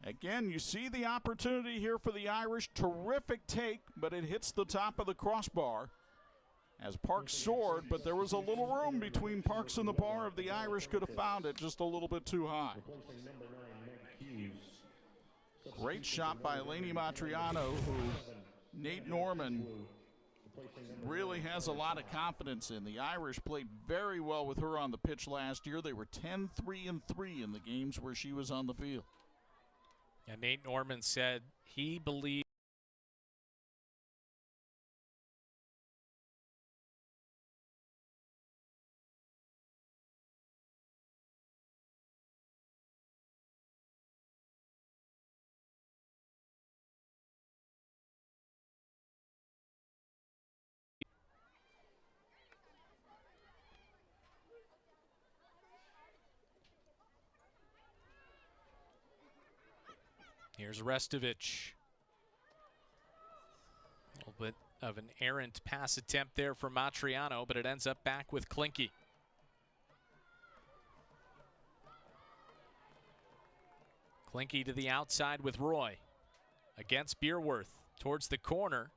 Again, you see the opportunity here for the Irish. Terrific take, but it hits the top of the crossbar as Parks soared, but there was a little room between Parks and the bar. If the Irish could have found it just a little bit too high. Great shot by Eleni Matriano, who Nate Norman really has a lot of confidence in. The Irish played very well with her on the pitch last year. They were 10-3-3 in the games where she was on the field. And Nate Norman said he believes Here's Restovich. A little bit of an errant pass attempt there for Matriano, but it ends up back with Klinke. Klinke to the outside with Roy. Against Beerworth. Towards the corner.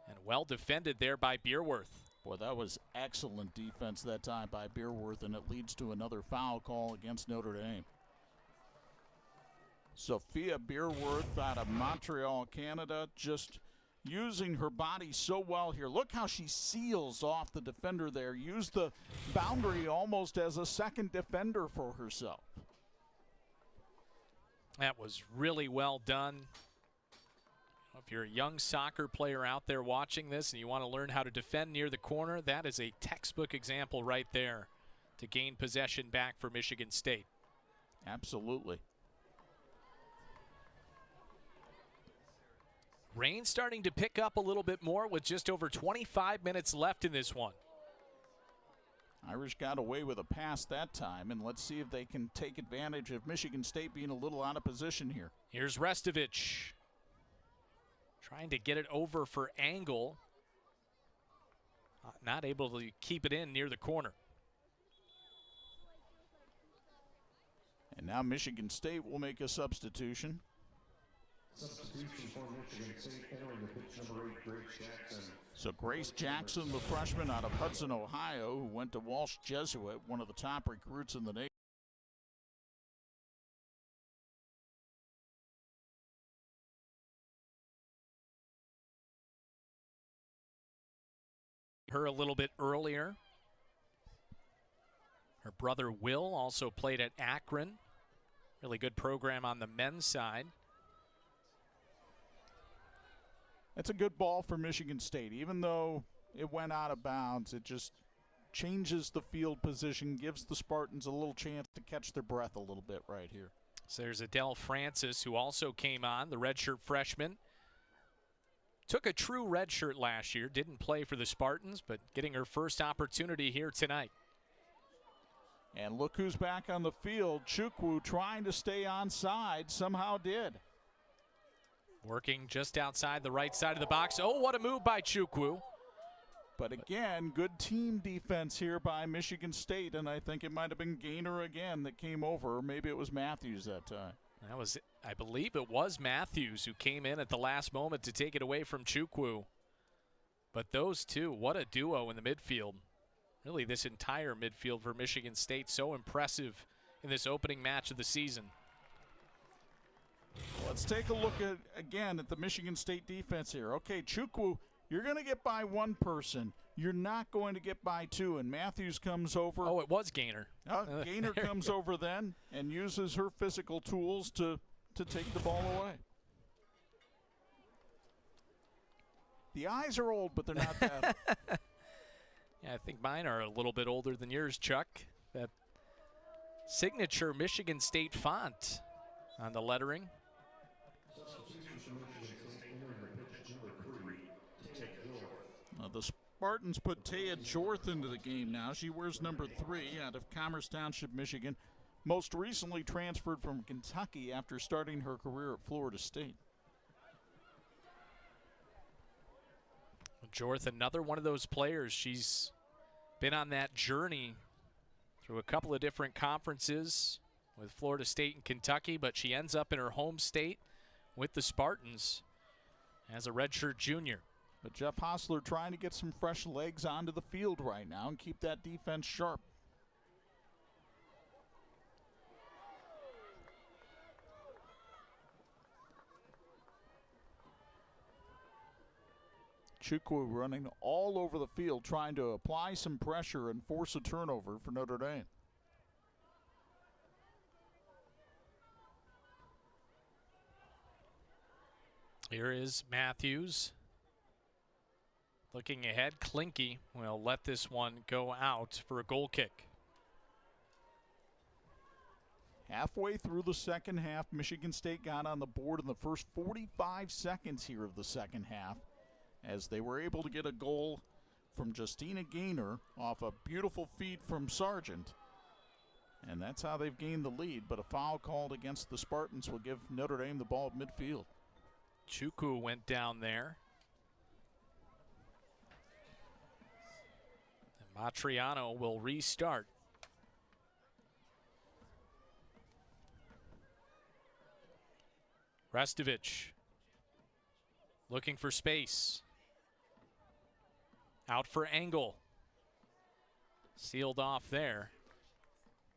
And well defended there by Beerworth. Boy, that was excellent defense that time by Beerworth, and it leads to another foul call against Notre Dame. Sophia Beerworth out of Montreal, Canada, just using her body so well here. Look how she seals off the defender there. Used the boundary almost as a second defender for herself. That was really well done. If you're a young soccer player out there watching this and you want to learn how to defend near the corner, that is a textbook example right there to gain possession back for Michigan State. Absolutely. Rain starting to pick up a little bit more with just over 25 minutes left in this one. Irish got away with a pass that time, and let's see if they can take advantage of Michigan State being a little out of position here. Here's Restovich. Trying to get it over for Angle. Not able to keep it in near the corner. And now Michigan State will make a substitution. Substitution for Michigan State, entering the pitch, number 8, Grace Jackson. So Grace Jackson, the freshman out of Hudson, Ohio, who went to Walsh Jesuit, one of the top recruits in the nation. Her a little bit earlier. Her brother Will also played at Akron. Really good program on the men's side. That's a good ball for Michigan State. Even though it went out of bounds, it just changes the field position, gives the Spartans a little chance to catch their breath a little bit right here. So there's Adele Francis, who also came on, the redshirt freshman. Took a true redshirt last year, didn't play for the Spartans, but getting her first opportunity here tonight. And look who's back on the field. Chukwu trying to stay onside, somehow did. Working just outside the right side of the box. Oh, what a move by Chukwu. But again, good team defense here by Michigan State, and I think it might have been Gaynor again that came over, or maybe it was Matthews that time. That was, I believe it was Matthews who came in at the last moment to take it away from Chukwu. But those two, what a duo in the midfield. Really, this entire midfield for Michigan State, so impressive in this opening match of the season. Let's take a look again at the Michigan State defense here. Okay, Chukwu, you're going to get by one person. You're not going to get by two, and Matthews comes over. Oh, it was Gaynor. Gaynor comes over then and uses her physical tools to take the ball away. The eyes are old, but they're not that old. Yeah, I think mine are a little bit older than yours, Chuck. That signature Michigan State font on the lettering. The Spartans put Taya Jorth into the game now. She wears number 3 out of Commerce Township, Michigan. Most recently transferred from Kentucky after starting her career at Florida State. Jorth, another one of those players. She's been on that journey through a couple of different conferences with Florida State and Kentucky, but she ends up in her home state with the Spartans as a redshirt junior. But Jeff Hostler trying to get some fresh legs onto the field right now and keep that defense sharp. Chukwu running all over the field trying to apply some pressure and force a turnover for Notre Dame. Here is Matthews. Looking ahead, Klinke will let this one go out for a goal kick. Halfway through the second half, Michigan State got on the board in the first 45 seconds here of the second half as they were able to get a goal from Justina Gaynor off a beautiful feed from Sargent. And that's how they've gained the lead, but a foul called against the Spartans will give Notre Dame the ball at midfield. Chukwu went down there. And Matriano will restart. Restovich looking for space. Out for Engel. Sealed off there.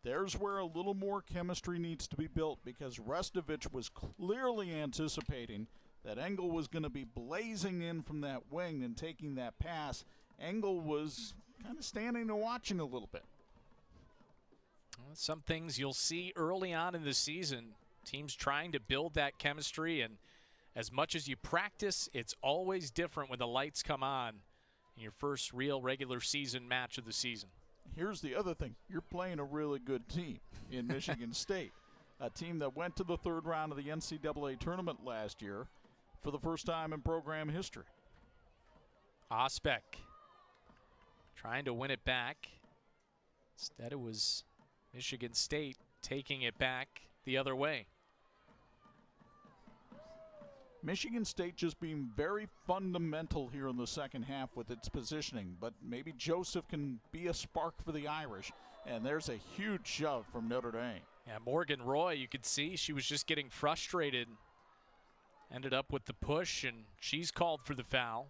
There's where a little more chemistry needs to be built, because Restovich was clearly anticipating that Engel was going to be blazing in from that wing and taking that pass. Engel was kind of standing and watching a little bit. Well, some things you'll see early on in the season, teams trying to build that chemistry, and as much as you practice, it's always different when the lights come on in your first real regular season match of the season. Here's the other thing. You're playing a really good team in Michigan State, a team that went to the third round of the NCAA tournament last year for the first time in program history. Osbeck trying to win it back. Instead, it was Michigan State taking it back the other way. Michigan State just being very fundamental here in the second half with its positioning, but maybe Joseph can be a spark for the Irish, and there's a huge shove from Notre Dame. Yeah, Morgan Roy, you could see she was just getting frustrated. Ended up with the push, and she's called for the foul.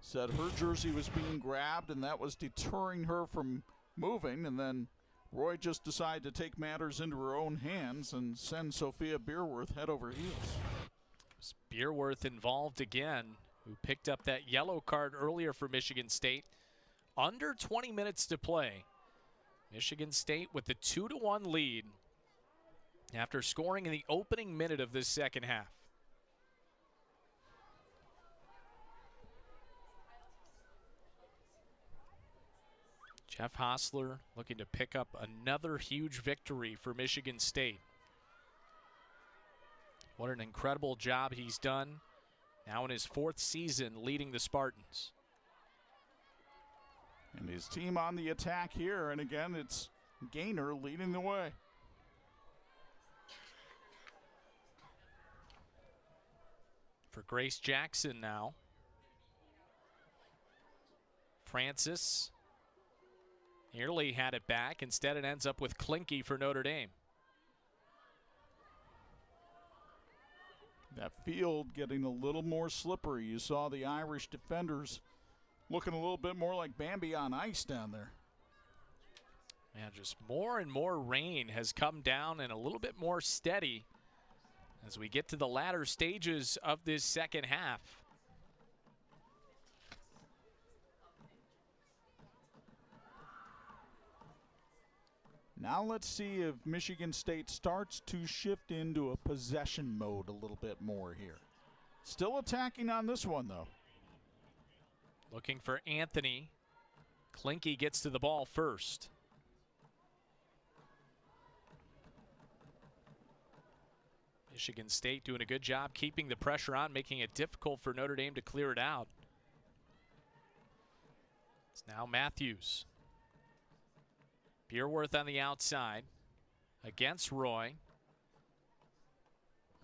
Said her jersey was being grabbed, and that was deterring her from moving, and then Roy just decided to take matters into her own hands and send Sophia Beerworth head over heels. Beerworth involved again, who picked up that yellow card earlier for Michigan State. Under 20 minutes to play. Michigan State with the 2-1 lead after scoring in the opening minute of this second half. Jeff Hostler looking to pick up another huge victory for Michigan State. What an incredible job he's done now in his fourth season leading the Spartans. And his team on the attack here, and again, it's Gaynor leading the way. For Grace Jackson now. Francis nearly had it back. Instead, it ends up with Klinke for Notre Dame. That field getting a little more slippery. You saw the Irish defenders looking a little bit more like Bambi on ice down there. Man, just more and more rain has come down and a little bit more steady as we get to the latter stages of this second half. Now let's see if Michigan State starts to shift into a possession mode a little bit more here. Still attacking on this one, though. Looking for Anthony. Klinke gets to the ball first. Michigan State doing a good job keeping the pressure on, making it difficult for Notre Dame to clear it out. It's now Matthews. Beerworth on the outside against Roy.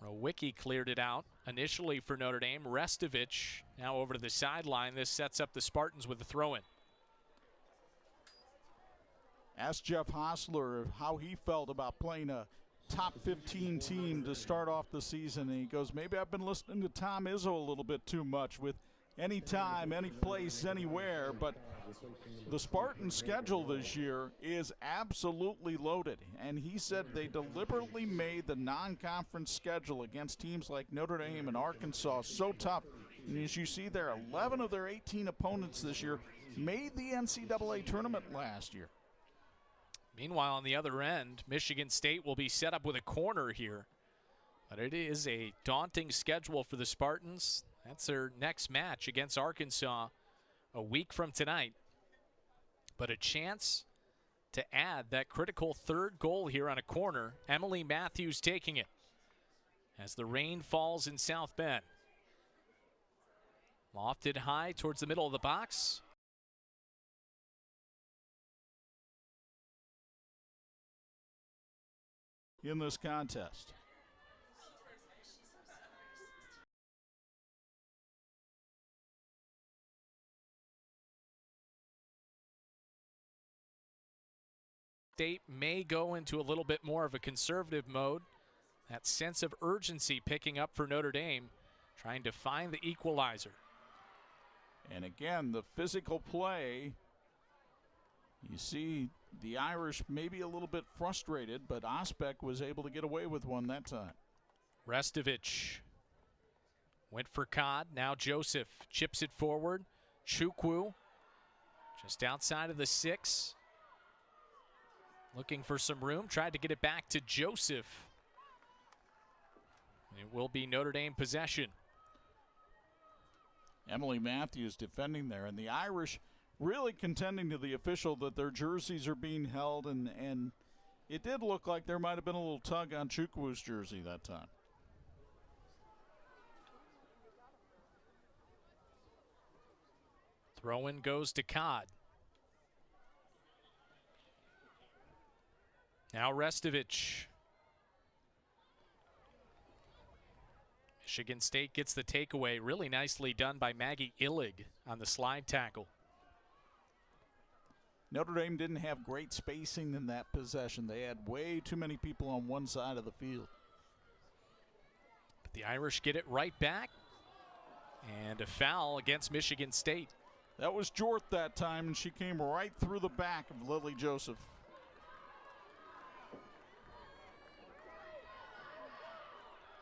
Rowicki cleared it out initially for Notre Dame. Restovich now over to the sideline. This sets up the Spartans with a throw-in. Ask Jeff Hostler how he felt about playing a top 15 team to start off the season. And he goes, maybe I've been listening to Tom Izzo a little bit too much with anytime, any place, anywhere. But the Spartans' schedule this year is absolutely loaded. And he said they deliberately made the non-conference schedule against teams like Notre Dame and Arkansas so tough. And as you see there, 11 of their 18 opponents this year made the NCAA tournament last year. Meanwhile, on the other end, Michigan State will be set up with a corner here. But it is a daunting schedule for the Spartans. That's their next match against Arkansas a week from tonight. But a chance to add that critical third goal here on a corner. Emily Matthews taking it as the rain falls in South Bend. Lofted high towards the middle of the box. in this contest. State may go into a little bit more of a conservative mode. That sense of urgency picking up for Notre Dame, trying to find the equalizer. And again, the physical play, you see the Irish maybe a little bit frustrated, but Osbeck was able to get away with one that time. Restovich went for Codd. Now Joseph chips it forward. Chukwu just outside of the 6. Looking for some room. Tried to get it back to Joseph. It will be Notre Dame possession. Emily Matthews defending there, and the Irish really contending to the official that their jerseys are being held, and it did look like there might have been a little tug on Chukwu's jersey that time. Throw-in goes to Codd. Now Restovich. Michigan State gets the takeaway. Really nicely done by Maggie Illig on the slide tackle. Notre Dame didn't have great spacing in that possession. They had way too many people on one side of the field. But the Irish get it right back. And a foul against Michigan State. That was Jorth that time, and she came right through the back of Lily Joseph.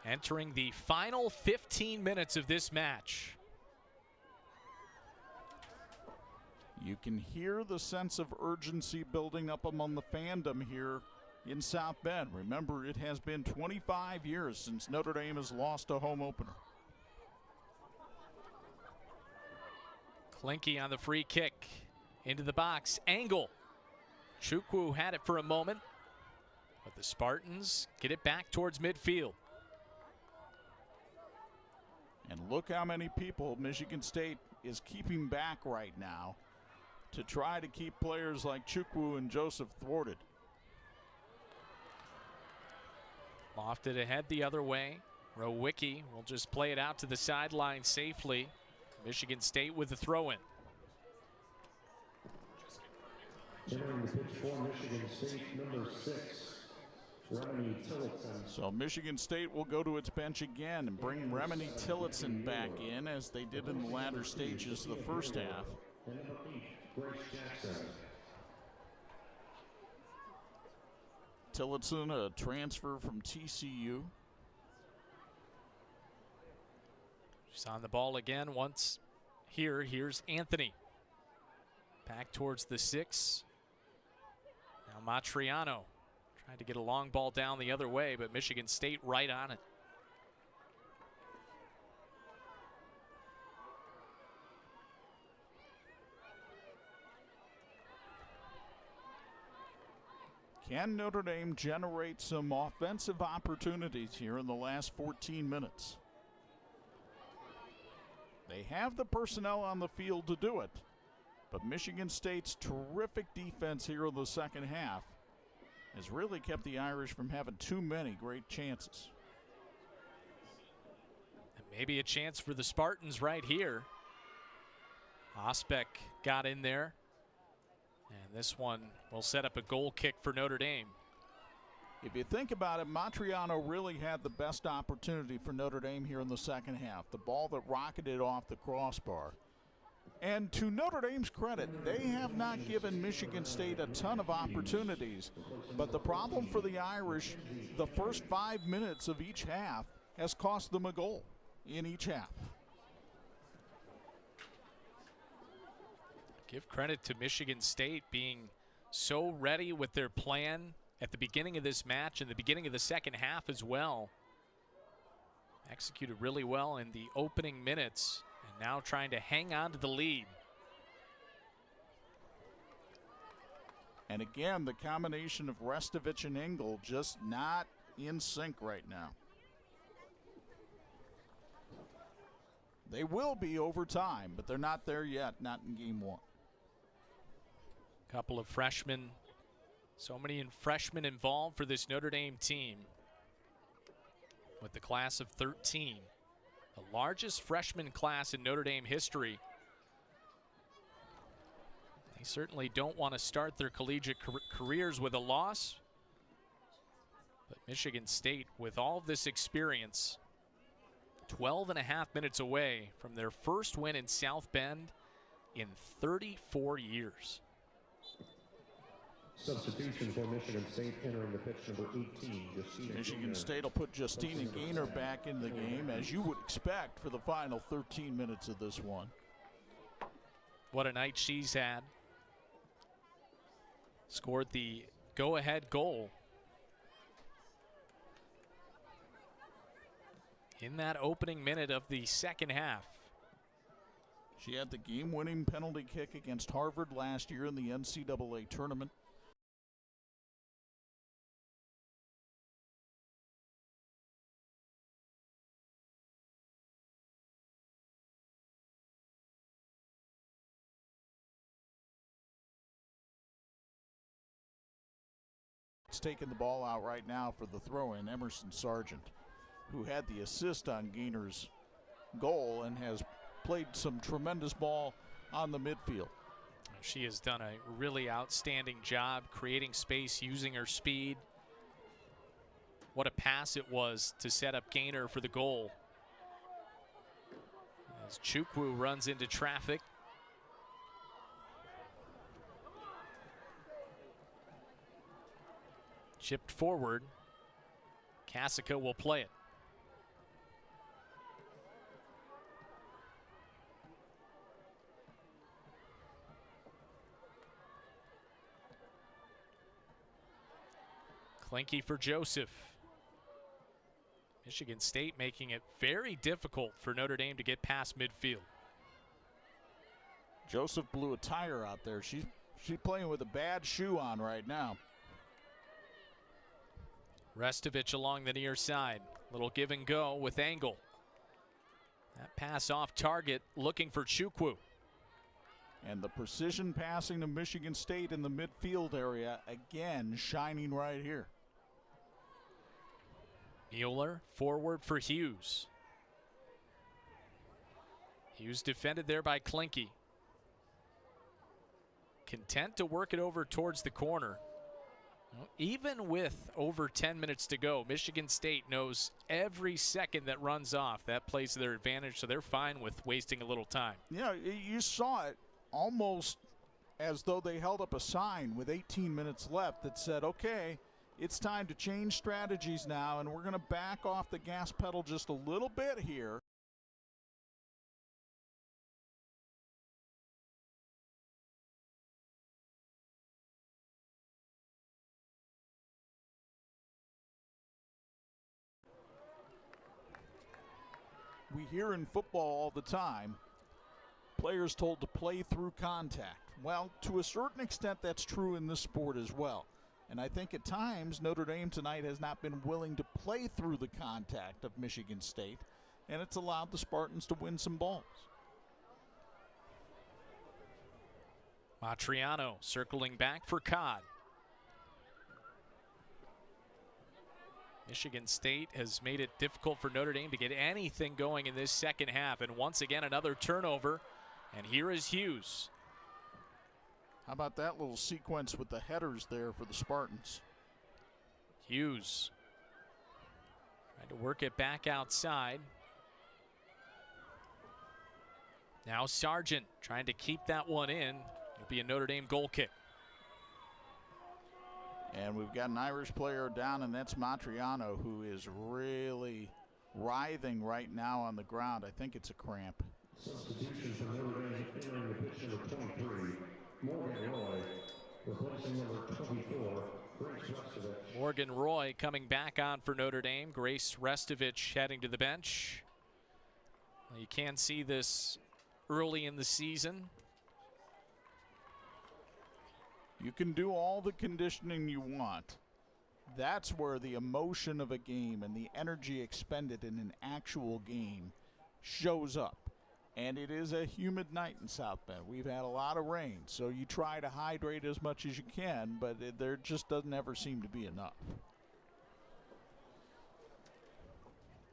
Entering the final 15 minutes of this match. You can hear the sense of urgency building up among the fandom here in South Bend. Remember, it has been 25 years since Notre Dame has lost a home opener. Klinke on the free kick. Into the box. Angle. Chukwu had it for a moment. But the Spartans get it back towards midfield. And look how many people Michigan State is keeping back right now to try to keep players like Chukwu and Joseph thwarted. Lofted ahead the other way. Rowicki will just play it out to the sideline safely. Michigan State with the throw-in. Entering the pitch for Michigan State, number 6, Remini Tillotson. So Michigan State will go to its bench again and bring Remini Tillotson back in, as they did in the latter stages of the first half. And number 8, Grace Jackson. Tillotson, a transfer from TCU. She's on the ball again once here. Here's Anthony. Back towards the 6. Now Matriano trying to get a long ball down the other way, but Michigan State right on it. Can Notre Dame generate some offensive opportunities here in the last 14 minutes? They have the personnel on the field to do it, but Michigan State's terrific defense here in the second half has really kept the Irish from having too many great chances. And maybe a chance for the Spartans right here. Osbeck got in there. And this one will set up a goal kick for Notre Dame. If you think about it, Matriano really had the best opportunity for Notre Dame here in the second half. The ball that rocketed off the crossbar. And to Notre Dame's credit, they have not given Michigan State a ton of opportunities. But the problem for the Irish, the first 5 minutes of each half has cost them a goal in each half. Give credit to Michigan State being so ready with their plan at the beginning of this match and the beginning of the second half as well. Executed really well in the opening minutes and now trying to hang on to the lead. And again, the combination of Restovich and Engel just not in sync right now. They will be over time, but they're not there yet, not in game one. Couple of freshmen So many freshmen involved for this Notre Dame team with the class of 13. The largest freshman class in Notre Dame history. They certainly don't want to start their collegiate careers with a loss. But Michigan State, with all of this experience, 12.5 minutes away from their first win in South Bend in 34 years. Substitution for Michigan State entering the pitch, number 18, Justina Michigan Gaynor. State will put Justina Gaynor back in the game, as you would expect for the final 13 minutes of this one. What a night she's had. Scored the go-ahead goal in that opening minute of the second half. She had the game-winning penalty kick against Harvard last year in the NCAA tournament. It's taking the ball out right now for the throw-in, Emerson Sargent, who had the assist on Gaynor's goal and has played some tremendous ball on the midfield. She has done a really outstanding job creating space, using her speed. What a pass it was to set up Gaynor for the goal. As Chukwu runs into traffic. Chipped forward. Cassica will play it. Klinke for Joseph. Michigan State making it very difficult for Notre Dame to get past midfield. Joseph blew a tire out there. She's playing with a bad shoe on right now. Restovich along the near side. Little give and go with Angle. That pass off target, looking for Chukwu. And the precision passing to Michigan State in the midfield area, again, shining right here. Mueller forward for Hughes. Hughes defended there by Klinke. Content to work it over towards the corner. Well, even with over 10 minutes to go, Michigan State knows every second that runs off, that plays to their advantage, so they're fine with wasting a little time. Yeah, you saw it almost as though they held up a sign with 18 minutes left that said, okay, it's time to change strategies now, and we're going to back off the gas pedal just a little bit here. We hear in football all the time, players told to play through contact. Well, to a certain extent, that's true in this sport as well. And I think at times Notre Dame tonight has not been willing to play through the contact of Michigan State, and it's allowed the Spartans to win some balls. Matriano circling back for Codd. Michigan State has made it difficult for Notre Dame to get anything going in this second half. And once again, another turnover. And here is Hughes. How about that little sequence with the headers there for the Spartans? Hughes trying to work it back outside. Now Sargent trying to keep that one in. It'll be a Notre Dame goal kick. And we've got an Irish player down, and that's Matriano, who is really writhing right now on the ground. I think it's a cramp. Substitution for Notre Dame entering the pitch, number 23, Morgan Roy, replacing number 24, Grace Restovich. Morgan Roy coming back on for Notre Dame. Grace Restovich heading to the bench. Well, you can see this early in the season. You can do all the conditioning you want. That's where the emotion of a game and the energy expended in an actual game shows up. And it is a humid night in South Bend. We've had a lot of rain, so you try to hydrate as much as you can, but there just doesn't ever seem to be enough.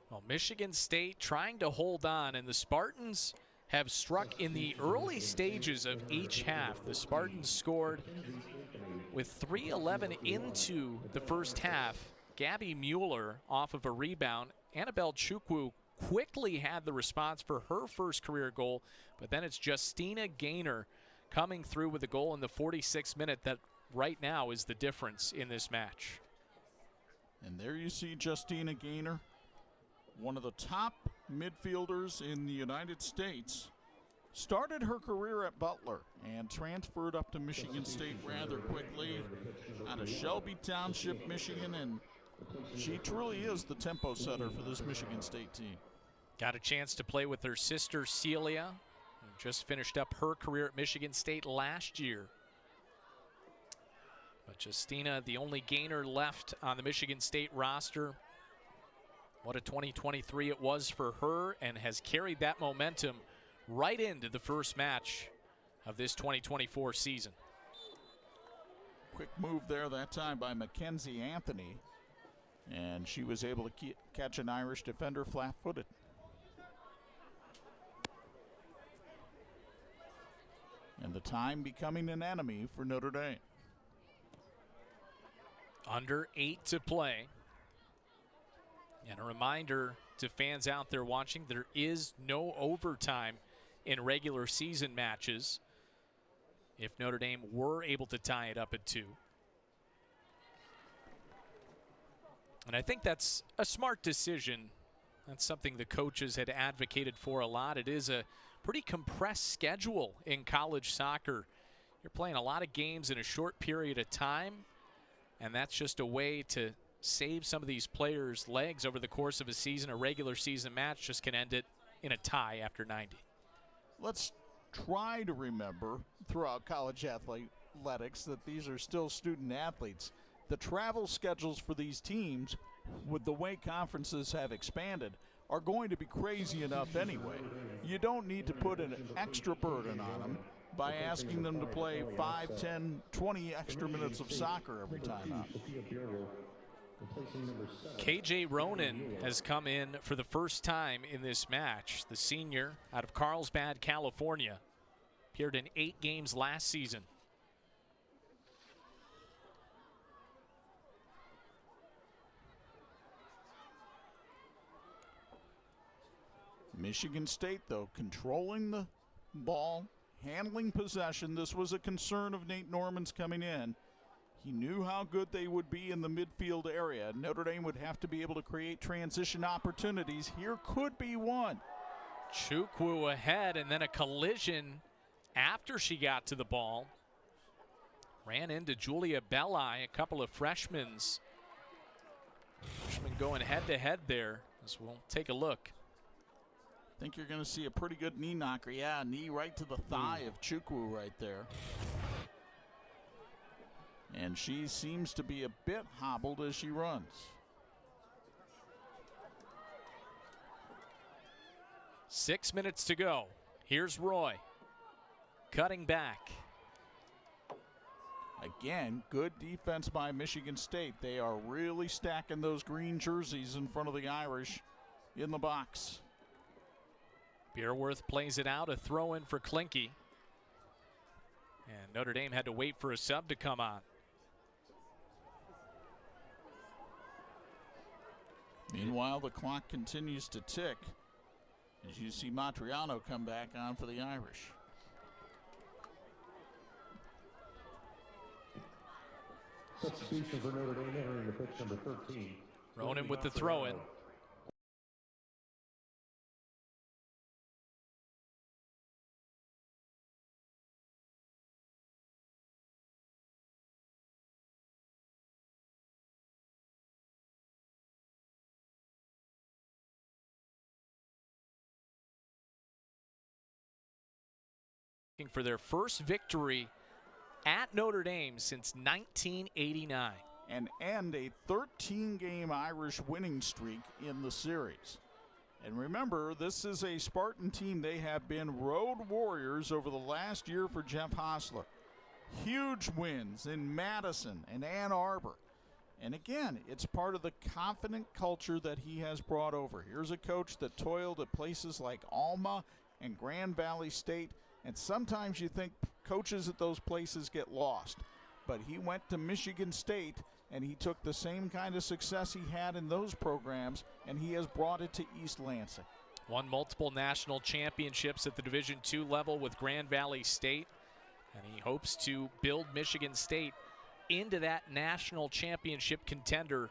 Well, Michigan State trying to hold on, and the Spartans have struck in the early stages of each half. The Spartans scored with 3:11 into the first half. Gabby Mueller off of a rebound. Annabelle Chukwu quickly had the response for her first career goal, but then it's Justina Gaynor coming through with a goal in the 46th minute that right now is the difference in this match. And there you see Justina Gaynor, one of the top midfielders in the United States. Started her career at Butler and transferred up to Michigan State rather quickly out of Shelby Township, Michigan, and she truly is the tempo setter for this Michigan State team. Got a chance to play with her sister Celia, who just finished up her career at Michigan State last year. But Justina, the only Gaynor left on the Michigan State roster. What a 2023 it was for her, and has carried that momentum right into the first match of this 2024 season. Quick move there that time by Mackenzie Anthony, and she was able to catch an Irish defender flat-footed. And the time becoming an enemy for Notre Dame. Under 8 to play. And a reminder to fans out there watching, there is no overtime in regular season matches if Notre Dame were able to tie it up at 2. And I think that's a smart decision. That's something the coaches had advocated for a lot. It is a pretty compressed schedule in college soccer. You're playing a lot of games in a short period of time, and that's just a way to save some of these players' legs over the course of a season. A regular season match just can end it in a tie after 90. Let's try to remember throughout college athletics that these are still student athletes. The travel schedules for these teams, with the way conferences have expanded, are going to be crazy enough anyway. You don't need to put an extra burden on them by asking them to play 5, 10, 20 extra minutes of soccer every time out. KJ Ronan has come in for the first time in this match. The senior out of Carlsbad, California. Appeared in 8 games last season. Michigan State, though, controlling the ball, handling possession. This was a concern of Nate Norman's coming in. He knew how good they would be in the midfield area. Notre Dame would have to be able to create transition opportunities. Here could be one. Chukwu ahead, and then a collision after she got to the ball. Ran into Julia Belli, a couple of freshmen going head-to-head there, as we'll take a look. I think you're going to see a pretty good knee knocker. Yeah, knee right to the thigh of Chukwu right there. And she seems to be a bit hobbled as she runs. 6 minutes to go. Here's Roy cutting back. Again, good defense by Michigan State. They are really stacking those green jerseys in front of the Irish in the box. Beerworth plays it out, a throw in for Klinke. And Notre Dame had to wait for a sub to come on. Meanwhile, the clock continues to tick as you see Matriano come back on for the Irish. Substitution for Notre Dame entering the pitch, number 13. Ronan with the throw-in. For their first victory at Notre Dame since 1989. And end a 13-game Irish winning streak in the series. And remember, this is a Spartan team. They have been road warriors over the last year for Jeff Hostler. Huge wins in Madison and Ann Arbor. And again, it's part of the confident culture that he has brought over. Here's a coach that toiled at places like Alma and Grand Valley State. And sometimes you think coaches at those places get lost. But he went to Michigan State, and he took the same kind of success he had in those programs, and he has brought it to East Lansing. Won multiple national championships at the Division II level with Grand Valley State, and he hopes to build Michigan State into that national championship contender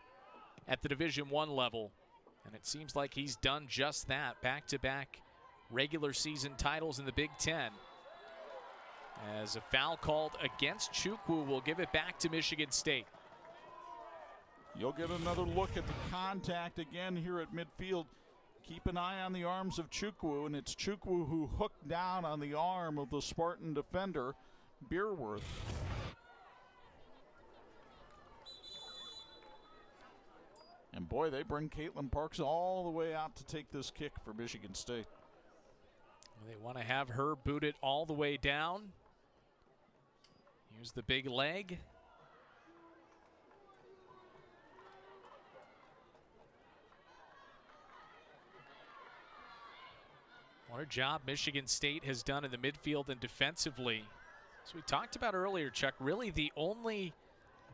at the Division I level. And it seems like he's done just that. Back-to-back regular season titles in the Big Ten. As a foul called against Chukwu will give it back to Michigan State. You'll get another look at the contact again here at midfield. Keep an eye on the arms of Chukwu, and it's Chukwu who hooked down on the arm of the Spartan defender, Beerworth. And boy, they bring Caitlin Parks all the way out to take this kick for Michigan State. They want to have her booted all the way down. Here's the big leg. What a job Michigan State has done in the midfield and defensively. As we talked about earlier, Chuck, really the only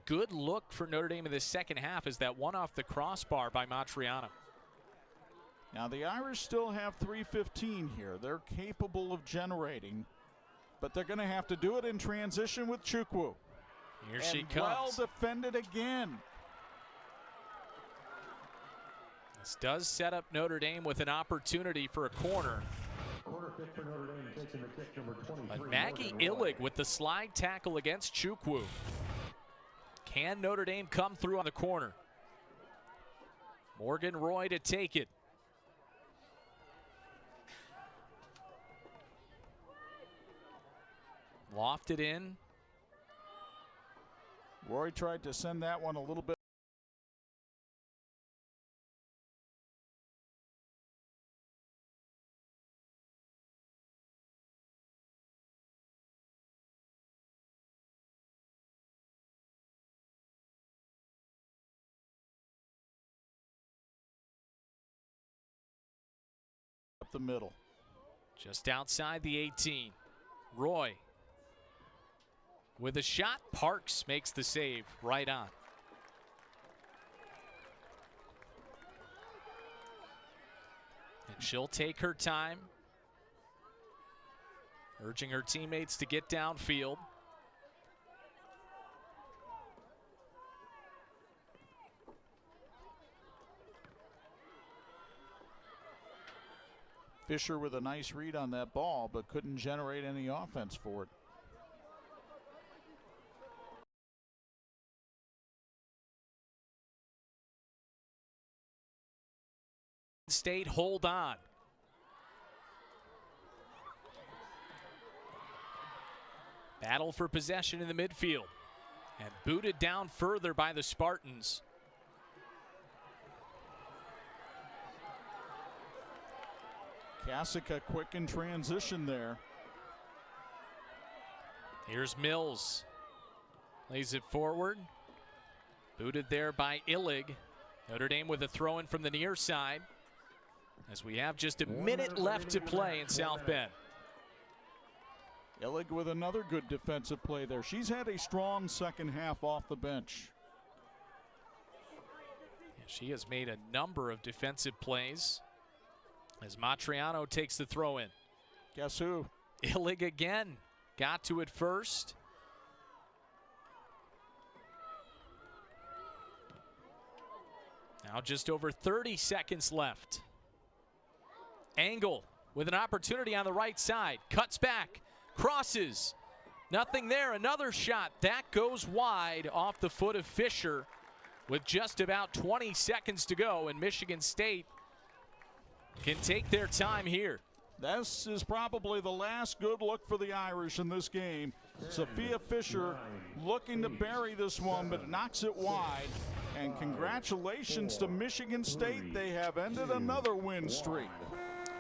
good look for Notre Dame in the second half is that one off the crossbar by Matriano. Now the Irish still have 3:15 here. They're capable of generating, but they're going to have to do it in transition with Chukwu. Here she comes. Well defended again. This does set up Notre Dame with an opportunity for a corner. But Maggie Illig with the slide tackle against Chukwu. Can Notre Dame come through on the corner? Morgan Roy to take it. Lofted in. Roy tried to send that one a little bit. Up the middle. Just outside the 18. Roy with a shot. Parks makes the save right on. And she'll take her time, urging her teammates to get downfield. Fisher with a nice read on that ball, but couldn't generate any offense for it. State hold on. Battle for possession in the midfield. And booted down further by the Spartans. Kasica quick in transition there. Here's Mills. Lays it forward. Booted there by Illig. Notre Dame with a throw in from the near side. As we have just a minute left to play in South Bend. Illig with another good defensive play there. She's had a strong second half off the bench. Yeah, she has made a number of defensive plays. As Matriano takes the throw in. Guess who? Illig again. Got to it first. Now just over 30 seconds left. Angle with an opportunity on the right side. Cuts back. Crosses. Nothing there. Another shot. That goes wide off the foot of Fisher with just about 20 seconds to go. And Michigan State can take their time here. This is probably the last good look for the Irish in this game. Sophia Fisher looking to bury this one, but knocks it wide. And congratulations to Michigan State. They have ended another win streak.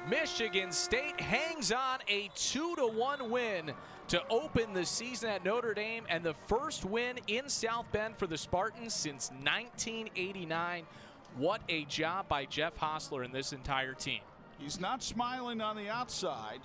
Michigan State hangs on a 2-1 win to open the season at Notre Dame, and the first win in South Bend for the Spartans since 1989. What a job by Jeff Hostler and this entire team. He's not smiling on the outside.